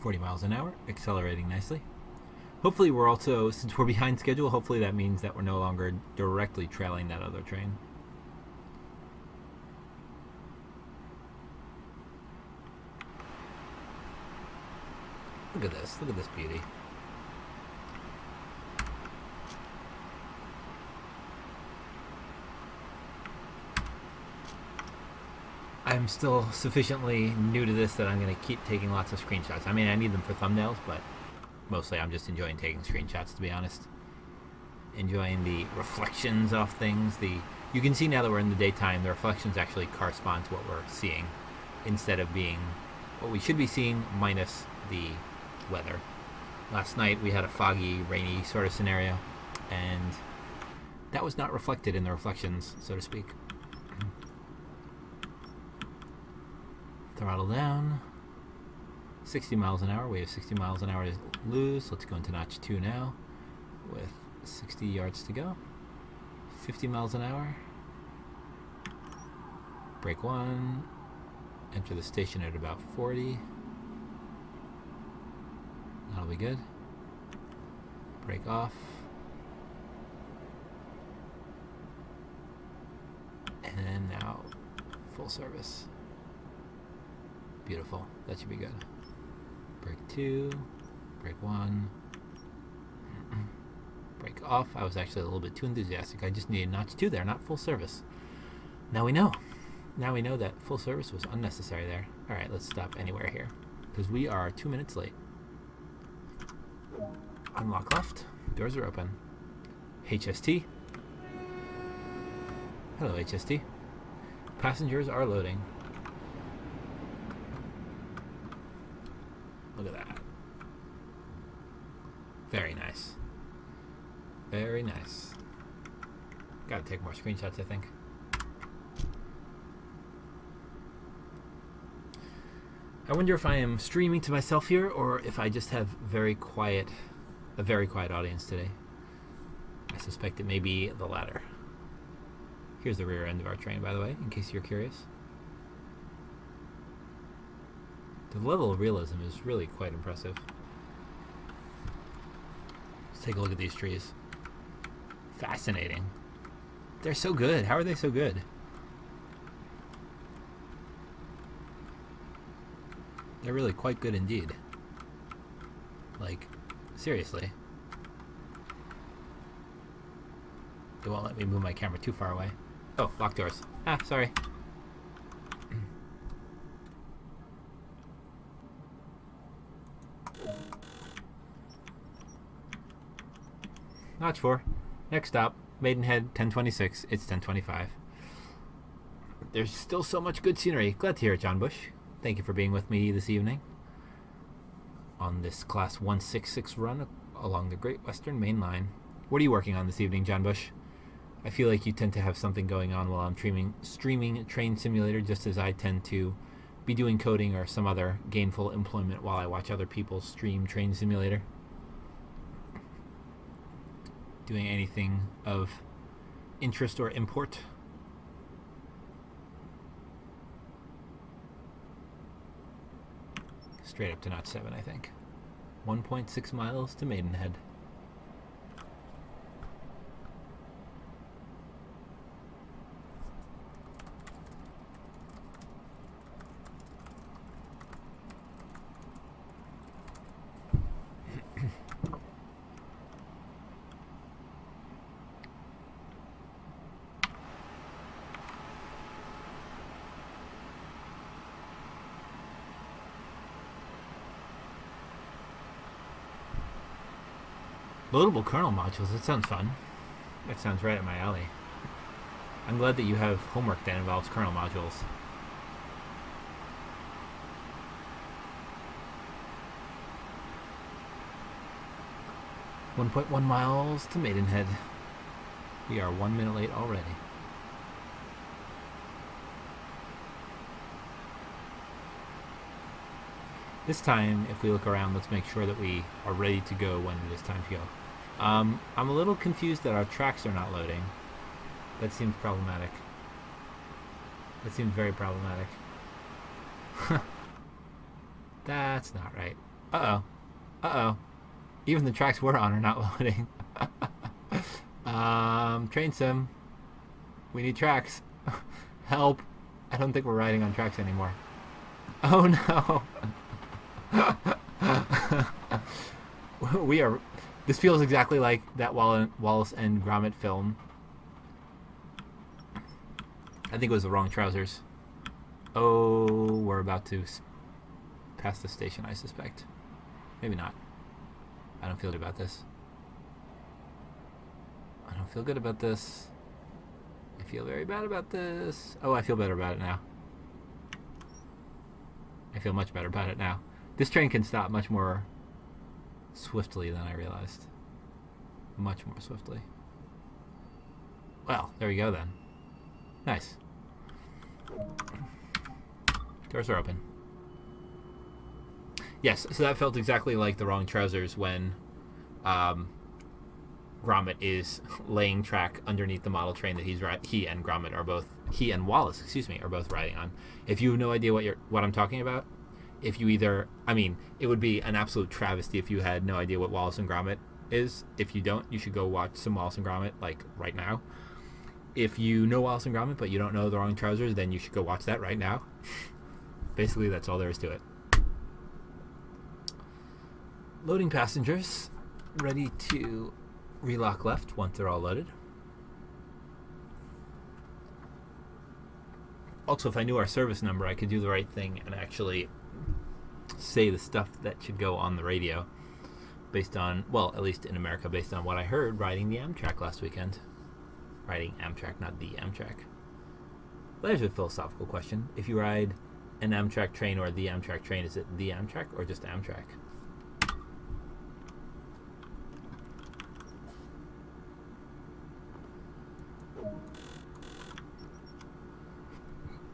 .40 miles an hour, accelerating nicely. Hopefully we're also, since we're behind schedule, hopefully that means that we're no longer directly trailing that other train. Look at this beauty. I'm still sufficiently new to this that I'm going to keep taking lots of screenshots. I mean, I need them for thumbnails, but mostly I'm just enjoying taking screenshots, to be honest. Enjoying the reflections off things. You can see now that we're in the daytime, the reflections actually correspond to what we're seeing, instead of being what we should be seeing minus the weather. Last night we had a foggy, rainy sort of scenario, and that was not reflected in the reflections, so to speak. Throttle down. 60 miles an hour. We have 60 miles an hour to lose. Let's go into notch 2 now with 60 yards to go. 50 miles an hour. Brake 1. Enter the station at about 40. That'll be good. Brake off. And now full service. Beautiful. That should be good. Brake 2. Brake 1. Brake off. I was actually a little bit too enthusiastic. I just needed notch 2 there, not full service. Now we know. Now we know that full service was unnecessary there. Alright, let's stop anywhere here, because we are 2 minutes late. Unlock left. Doors are open. HST. Hello, HST. Passengers are loading. Look at that. Very nice. Very nice. Gotta take more screenshots, I think. I wonder if I am streaming to myself here, or if I just have a very quiet audience today. I suspect it may be the latter. Here's the rear end of our train, by the way, in case you're curious. The level of realism is really quite impressive. Let's take a look at these trees. Fascinating. They're so good. How are they so good? They're really quite good indeed. Like, seriously. They won't let me move my camera too far away. Oh, locked doors. Ah, sorry. Notch 4. Next stop, Maidenhead, 10:26. It's 10:25. There's still so much good scenery. Glad to hear it, John Bush. Thank you for being with me this evening on this Class 166 run along the Great Western Main Line. What are you working on this evening, John Bush? I feel like you tend to have something going on while I'm streaming Train Simulator, just as I tend to be doing coding or some other gainful employment while I watch other people stream Train Simulator. Doing anything of interest or import? Straight up to notch 7, I think. 1.6 miles to Maidenhead. Loadable kernel modules, that sounds fun. That sounds right up my alley. I'm glad that you have homework that involves kernel modules. .1 miles to Maidenhead. We are 1 minute late already. This time, if we look around, let's make sure that we are ready to go when it is time to go. I'm a little confused that our tracks are not loading. That seems problematic. That seems very problematic. That's not right. Uh-oh. Uh-oh. Even the tracks we're on are not loading. Train sim. We need tracks. Help. I don't think we're riding on tracks anymore. Oh no. We are. This feels exactly like that Wallace and Gromit film. I think it was the wrong trousers. Oh, we're about to pass the station, I suspect. Maybe not. I don't feel good about this. I don't feel good about this. I feel very bad about this. Oh, I feel better about it now. I feel much better about it now. This train can stop much more swiftly than I realized. Much more swiftly. Well, there we go then. Nice. Doors are open. Yes, so that felt exactly like the wrong trousers when Gromit is laying track underneath the model train that he and Gromit are both, he and Wallace, excuse me, are both riding on. If you have no idea what I'm talking about, if you either, I mean, it would be an absolute travesty if you had no idea what Wallace and Gromit is. If you don't, you should go watch some Wallace and Gromit, like, right now. If you know Wallace and Gromit, but you don't know the wrong trousers, then you should go watch that right now. Basically, that's all there is to it. Loading passengers. Ready to relock left once they're all loaded. Also, if I knew our service number, I could do the right thing and actually say the stuff that should go on the radio based on, well, at least in America, based on what I heard riding the Amtrak last weekend. Riding Amtrak, not the Amtrak. Well, there's a philosophical question. If you ride an Amtrak train or the Amtrak train, is it the Amtrak or just Amtrak?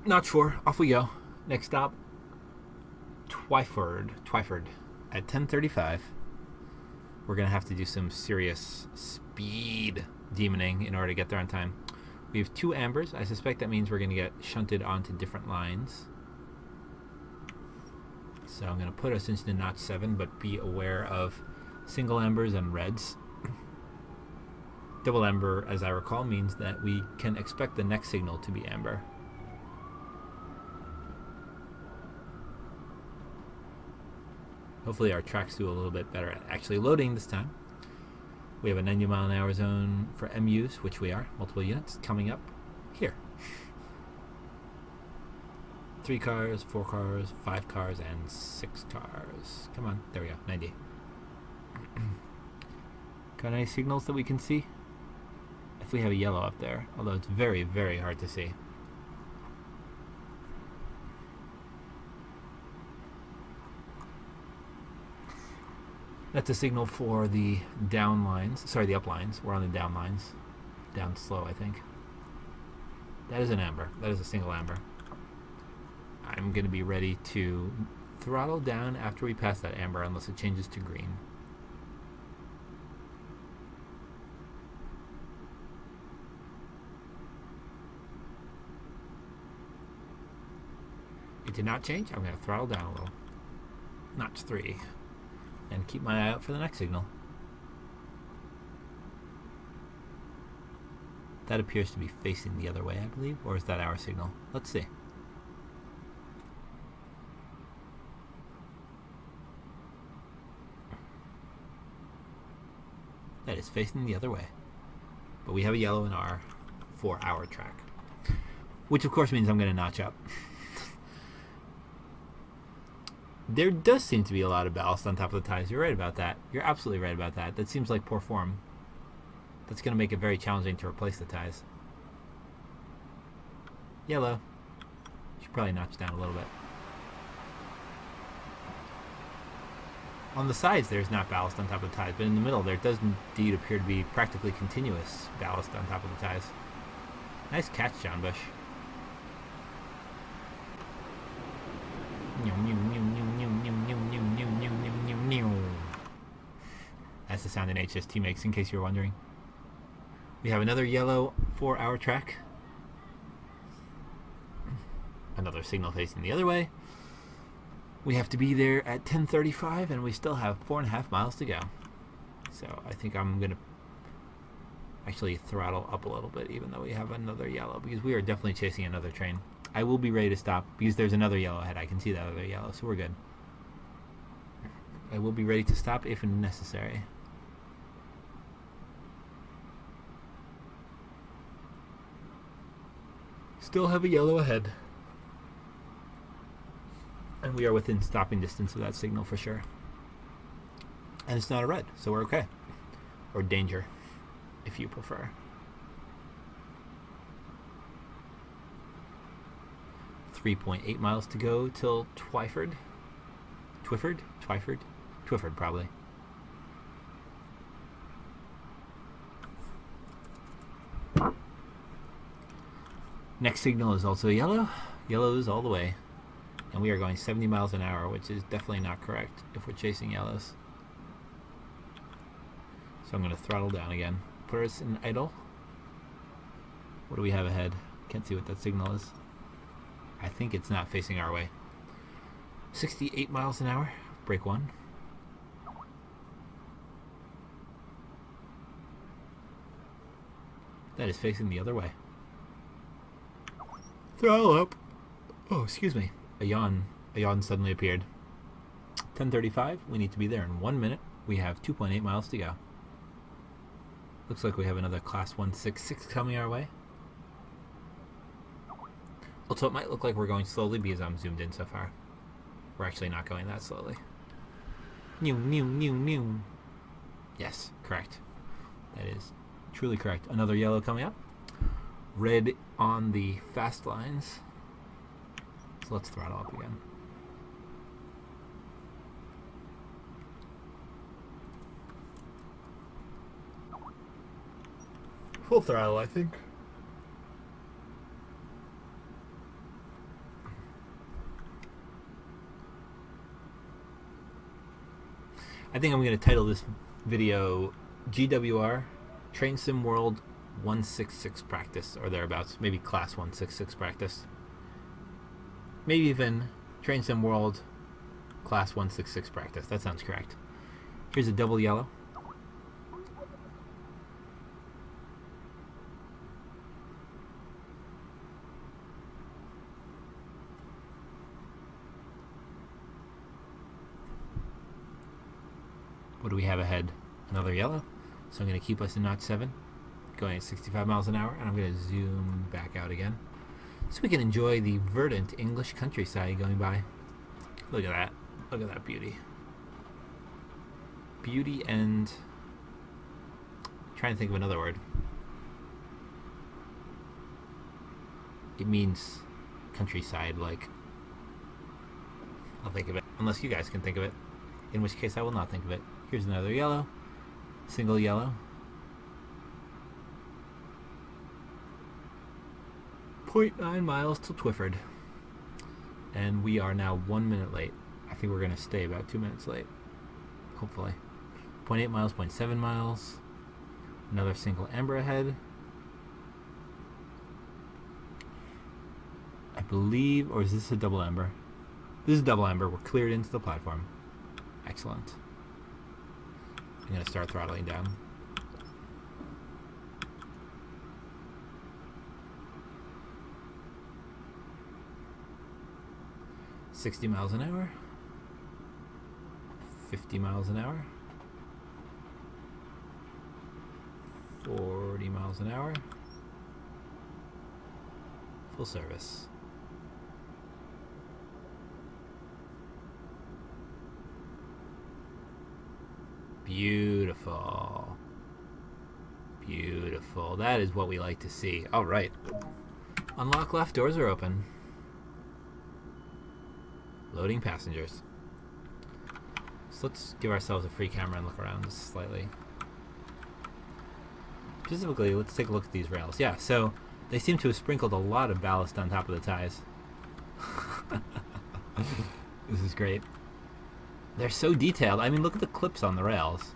Not sure. Off we go. Next stop, Twyford at 10:35. We're gonna have to do some serious speed demoning in order to get there on time. We have 2 ambers. I suspect that means we're gonna get shunted onto different lines. So I'm gonna put us into notch 7, but be aware of single ambers and reds. Double amber, as I recall, means that we can expect the next signal to be amber. Hopefully our tracks do a little bit better at actually loading this time. We have a 90 mile an hour zone for MUs, which we are, multiple units, coming up here. 3 cars, 4 cars, 5 cars, and 6 cars. Come on, there we go, 90. Got any signals that we can see? If we have a yellow up there, although it's very, very hard to see. That's a signal for the down lines. Sorry, the up lines. We're on the down lines. Down slow, I think. That is an amber. That is a single amber. I'm going to be ready to throttle down after we pass that amber unless it changes to green. It did not change. I'm going to throttle down a little. Notch 3. And keep my eye out for the next signal. That appears to be facing the other way, I believe. Or is that our signal? Let's see. That is facing the other way. But we have a yellow in our 4-hour track. Which of course means I'm going to notch up. There does seem to be a lot of ballast on top of the tires. You're right about that. You're absolutely right about that. That seems like poor form. That's going to make it very challenging to replace the ties. Yellow. Should probably notch down a little bit. On the sides, there's not ballast on top of the ties, but in the middle, there does indeed appear to be practically continuous ballast on top of the ties. Nice catch, John Bush. That's the sound an HST makes, in case you're wondering. We have another yellow for our track. Another signal facing the other way. We have to be there at 10:35, and we still have 4.5 miles to go. So I think I'm going to actually throttle up a little bit, even though we have another yellow, because we are definitely chasing another train. I will be ready to stop, because there's another yellow ahead. I can see that other yellow, so we're good. I will be ready to stop if necessary. Still have a yellow ahead. And we are within stopping distance of that signal for sure. And it's not a red, so we're okay. Or danger, if you prefer. 3.8 miles to go till Twyford. Twyford, probably. Next signal is also yellow. Yellow is all the way. And we are going 70 miles an hour, which is definitely not correct if we're chasing yellows. So I'm going to throttle down again. Put us in idle. What do we have ahead? Can't see what that signal is. I think it's not facing our way. 68 miles an hour. Brake 1. That is facing the other way. Throttle up. Oh, excuse me. A yawn suddenly appeared. 10:35. We need to be there in 1 minute. We have 2.8 miles to go. Looks like we have another Class 166 coming our way. Also, it might look like we're going slowly because I'm zoomed in so far. We're actually not going that slowly. New. Yes, correct. That is truly correct. Another yellow coming up. Red on the fast lines. So let's throttle up again. Full throttle, I think. I think I'm going to title this video GWR Train Sim World 166 Practice, or thereabouts. Maybe Class 166 Practice. Maybe even Train Sim World Class 166 Practice. That sounds correct. Here's a double yellow. What do we have ahead? Another yellow. So I'm going to keep us in notch 7, going at 65 miles an hour, and I'm going to zoom back out again so we can enjoy the verdant English countryside going by. Look at that. Look at that beauty. Beauty and... I'm trying to think of another word. It means countryside, like... I'll think of it. Unless you guys can think of it. In which case I will not think of it. Here's another yellow. Single yellow. 0.9 miles till Twyford. And we are now 1 minute late. I think we're going to stay about 2 minutes late. Hopefully. 0.8 miles, 0.7 miles. Another single amber ahead. I believe, or is this a double amber? This is double amber. We're cleared into the platform. Excellent. I'm going to start throttling down. $60 miles an hour. 50 miles an hour. 40 miles an hour. Full service. Beautiful. Beautiful. That is what we like to see. All right. Unlock left. Doors are open. Loading passengers. So let's give ourselves a free camera and look around just slightly. Specifically, let's take a look at these rails. Yeah, so they seem to have sprinkled a lot of ballast on top of the ties. This is great. They're so detailed. I mean, look at the clips on the rails.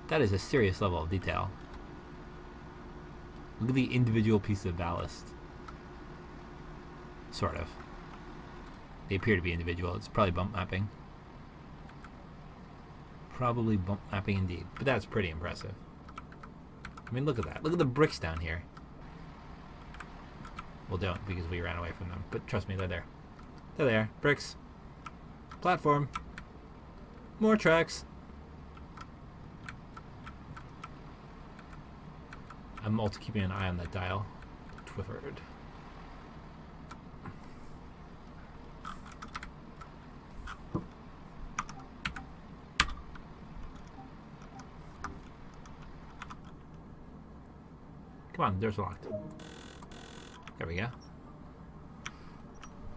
That is a serious level of detail. Look at the individual pieces of ballast. Sort of. They appear to be individual. It's probably bump mapping. Probably bump mapping indeed. But that's pretty impressive. I mean, look at that. Look at the bricks down here. Well, don't, because we ran away from them. But trust me, they're there. They're there. Bricks. Platform. More tracks. I'm also keeping an eye on that dial. Twifford. Come on, doors are locked. There we go.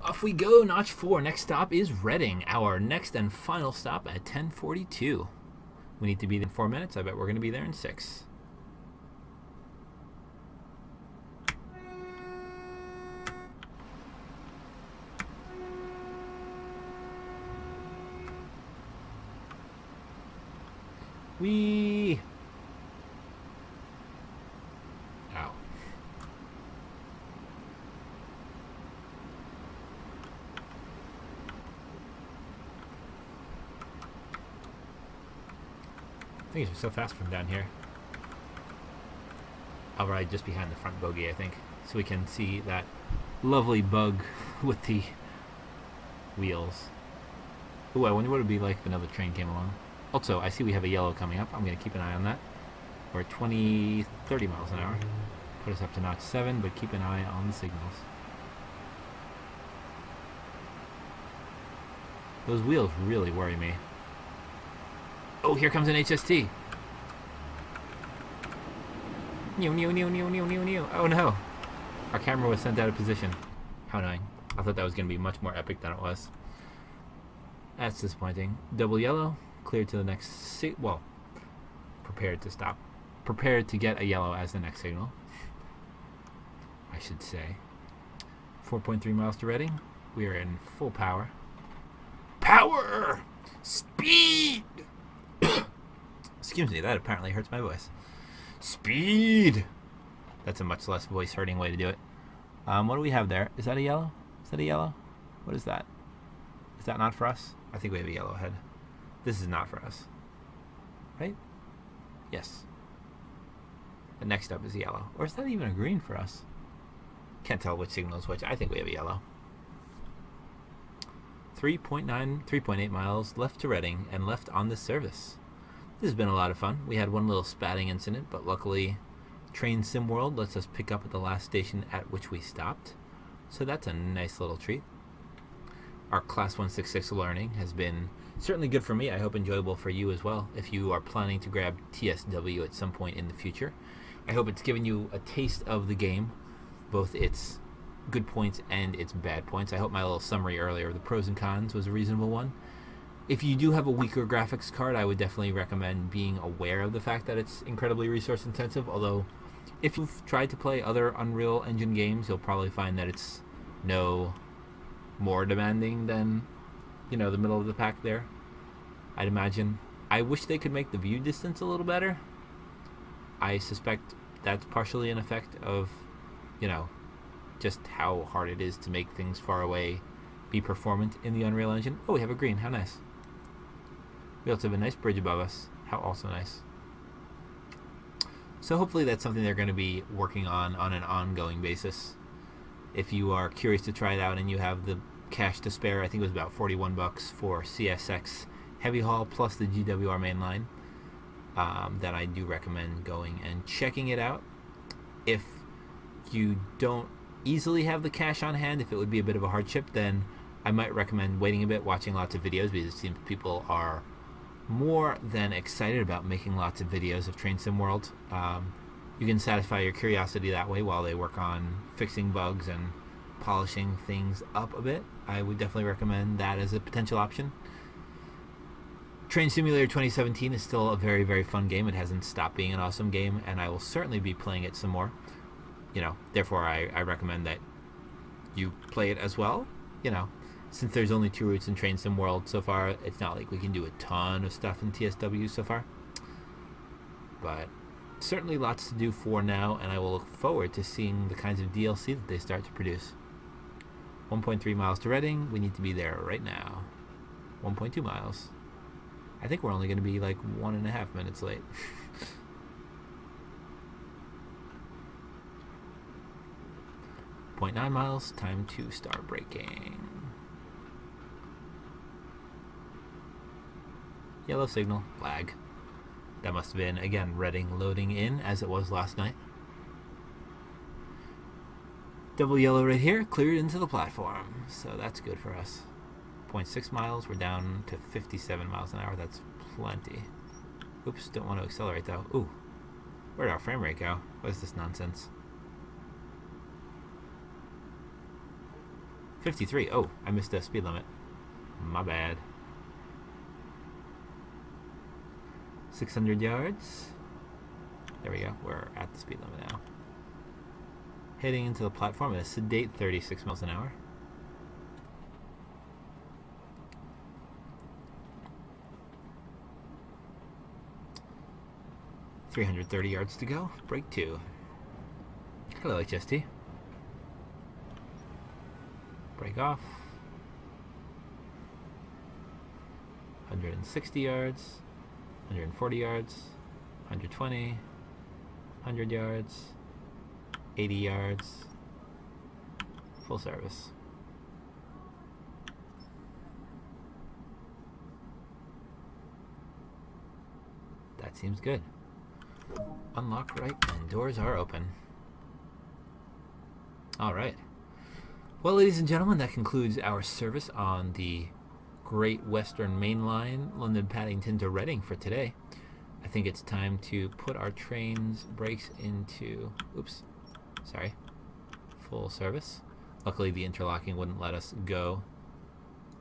Off we go, notch 4. Next stop is Reading, our next and final stop at 10:42. We need to be there in 4 minutes. I bet we're going to be there in 6. Whee! Ow. Things are so fast from down here. I'll ride just behind the front bogey, I think, so we can see that lovely bug with the wheels. Ooh, I wonder what it would be like if another train came along. Also, I see we have a yellow coming up. I'm going to keep an eye on that. We're at 30 miles an hour. Put us up to notch 7, but keep an eye on the signals. Those wheels really worry me. Oh, here comes an HST. Oh no. Our camera was sent out of position. How annoying. I thought that was going to be much more epic than it was. That's disappointing. Double yellow. Cleared to the next well, prepared to stop. Prepared to get a yellow as the next signal, I should say. 4.3 miles to Reading. We are in full power. Power! Speed! Excuse me, that apparently hurts my voice. Speed! That's a much less voice-hurting way to do it. What do we have there? Is that a yellow? Is that a yellow? What is that? Is that not for us? I think we have a yellow ahead. This is not for us. Right? Yes. The next up is yellow. Or is that even a green for us? Can't tell which signal is which. I think we have a yellow. 3.8 miles left to Reading and left on this service. This has been a lot of fun. We had one little spatting incident, but luckily Train Sim World lets us pick up at the last station at which we stopped. So that's a nice little treat. Our Class 166 learning has been certainly good for me. I hope enjoyable for you as well if you are planning to grab TSW at some point in the future. I hope it's given you a taste of the game, both its good points and its bad points. I hope my little summary earlier of the pros and cons was a reasonable one. If you do have a weaker graphics card, I would definitely recommend being aware of the fact that it's incredibly resource intensive, although if you've tried to play other Unreal Engine games, you'll probably find that it's no more demanding than, the middle of the pack there, I'd imagine. I wish they could make the view distance a little better. I suspect that's partially an effect of, just how hard it is to make things far away be performant in the Unreal Engine. Oh, we have a green. How nice. We also have a nice bridge above us. How also nice. So hopefully that's something they're going to be working on an ongoing basis. If you are curious to try it out and you have the cash to spare, I think it was about $41 for CSX Heavy Haul plus the GWR mainline, then I do recommend going and checking it out. If you don't easily have the cash on hand, if it would be a bit of a hardship, then I might recommend waiting a bit, watching lots of videos, because it seems people are more than excited about making lots of videos of Train Sim World. you can satisfy your curiosity that way while they work on fixing bugs and polishing things up a bit. I would definitely recommend that as a potential option. Train Simulator 2017 is still a very, very fun game. It hasn't stopped being an awesome game, and I will certainly be playing it some more. Therefore I recommend that you play it as well. Since there's only 2 routes in Train Sim World so far, it's not like we can do a ton of stuff in TSW so far. But certainly lots to do for now, and I will look forward to seeing the kinds of DLC that they start to produce. 1.3 miles to Reading. We need to be there right now. 1.2 miles. I think we're only going to be like 1.5 minutes late. 0.9 miles. Time to start braking. Yellow signal. Lag. That must have been, again, Reading loading in as it was last night. Double yellow right here, cleared into the platform. So that's good for us. 0.6 miles, we're down to 57 miles an hour. That's plenty. Oops, don't want to accelerate though. Ooh, where'd our frame rate go? What is this nonsense? 53. Oh, I missed the speed limit. My bad. 600 yards. There we go. We're at the speed limit now. Heading into the platform at a sedate 36 miles an hour. $330 yards to go. Brake 2. Hello, HST. Brake off. 160 yards. 140 yards. 120. 100 yards. 80 yards. Full service. That seems good. Unlock right and doors are open. Alright. Well, ladies and gentlemen, that concludes our service on the Great Western Main Line, London Paddington to Reading for today. I think it's time to put our train's brakes into... Oops. Sorry. Full service. Luckily, the interlocking wouldn't let us go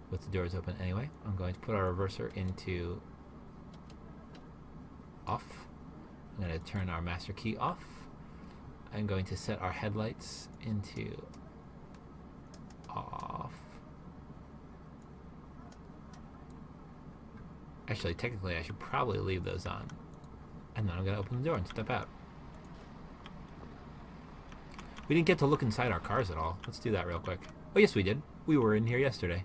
with the doors open anyway. I'm going to put our reverser into off. I'm going to turn our master key off. I'm going to set our headlights into off. Actually, technically, I should probably leave those on. And then I'm going to open the door and step out. We didn't get to look inside our cars at all. Let's do that real quick. Oh, yes, we did. We were in here yesterday.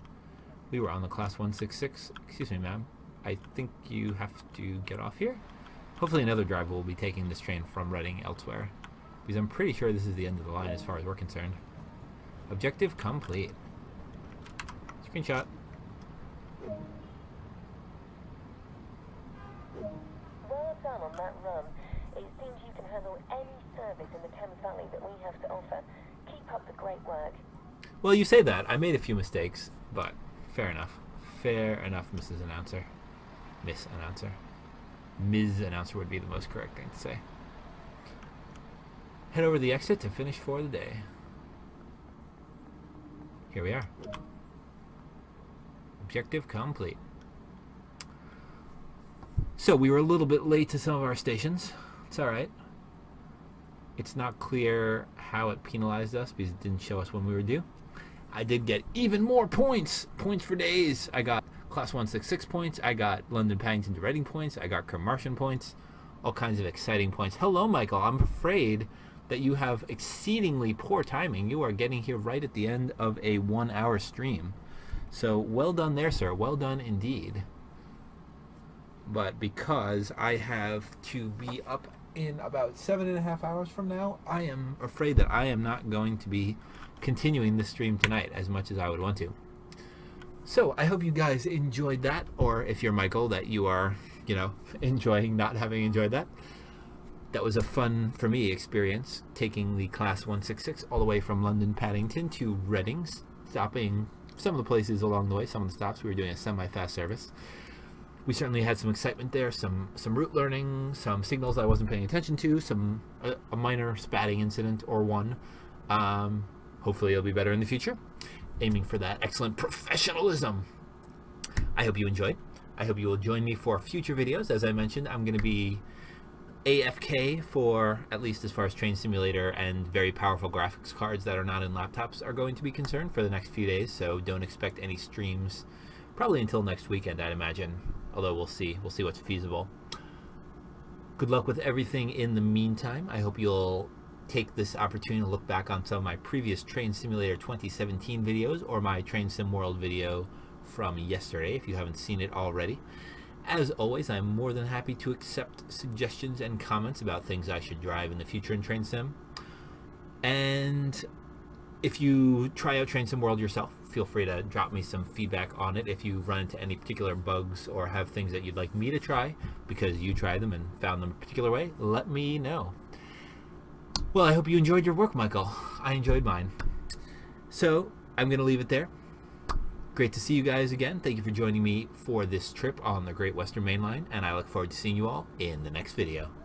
We were on the Class 166. Excuse me, ma'am. I think you have to get off here. Hopefully another driver will be taking this train from Reading elsewhere, because I'm pretty sure this is the end of the line as far as we're concerned. Objective complete. Screenshot. Well done on that run. It seems you can handle any service in the Thames Valley that we have to offer. Keep up the great work. Well, you say that. I made a few mistakes, but fair enough. Fair enough, Mrs. Announcer. Miss Announcer. Ms. Announcer would be the most correct thing to say. Head over the exit to finish for the day. Here we are. Objective complete. So we were a little bit late to some of our stations. It's alright. It's not clear how it penalized us because it didn't show us when we were due. I did get even more points. Points for days. I got Class 166 points. I got London Paddington to Reading points. I got KermMartian points. All kinds of exciting points. Hello, Michael. I'm afraid that you have exceedingly poor timing. You are getting here right at the end of a 1-hour stream. So well done there, sir. Well done indeed. But because I have to be up in about 7.5 hours from now, I am afraid that I am not going to be continuing this stream tonight as much as I would want to. So I hope you guys enjoyed that, or if you're Michael, that you are, enjoying not having enjoyed that. That was a fun, for me, experience, taking the Class 166 all the way from London Paddington to Reading, stopping some of the places along the way, some of the stops. We were doing a semi-fast service. we certainly had some excitement there, some route learning, some signals I wasn't paying attention to, a minor spatting incident or one. Hopefully it'll be better in the future. Aiming for that excellent professionalism. I hope you enjoyed. I hope you will join me for future videos. As I mentioned, I'm going to be AFK for, at least as far as Train Simulator and very powerful graphics cards that are not in laptops are going to be concerned for the next few days, so don't expect any streams probably until next weekend, I'd imagine, although we'll see what's feasible. Good luck with everything in the meantime. I hope you'll take this opportunity to look back on some of my previous Train Simulator 2017 videos or my Train Sim World video from yesterday if you haven't seen it already. As always, I'm more than happy to accept suggestions and comments about things I should drive in the future in Train Sim. And if you try out Train Sim World yourself, feel free to drop me some feedback on it. If you run into any particular bugs or have things that you'd like me to try because you tried them and found them a particular way, let me know. Well, I hope you enjoyed your work, Michael. I enjoyed mine. So, I'm going to leave it there. Great to see you guys again. Thank you for joining me for this trip on the Great Western Main Line, and I look forward to seeing you all in the next video.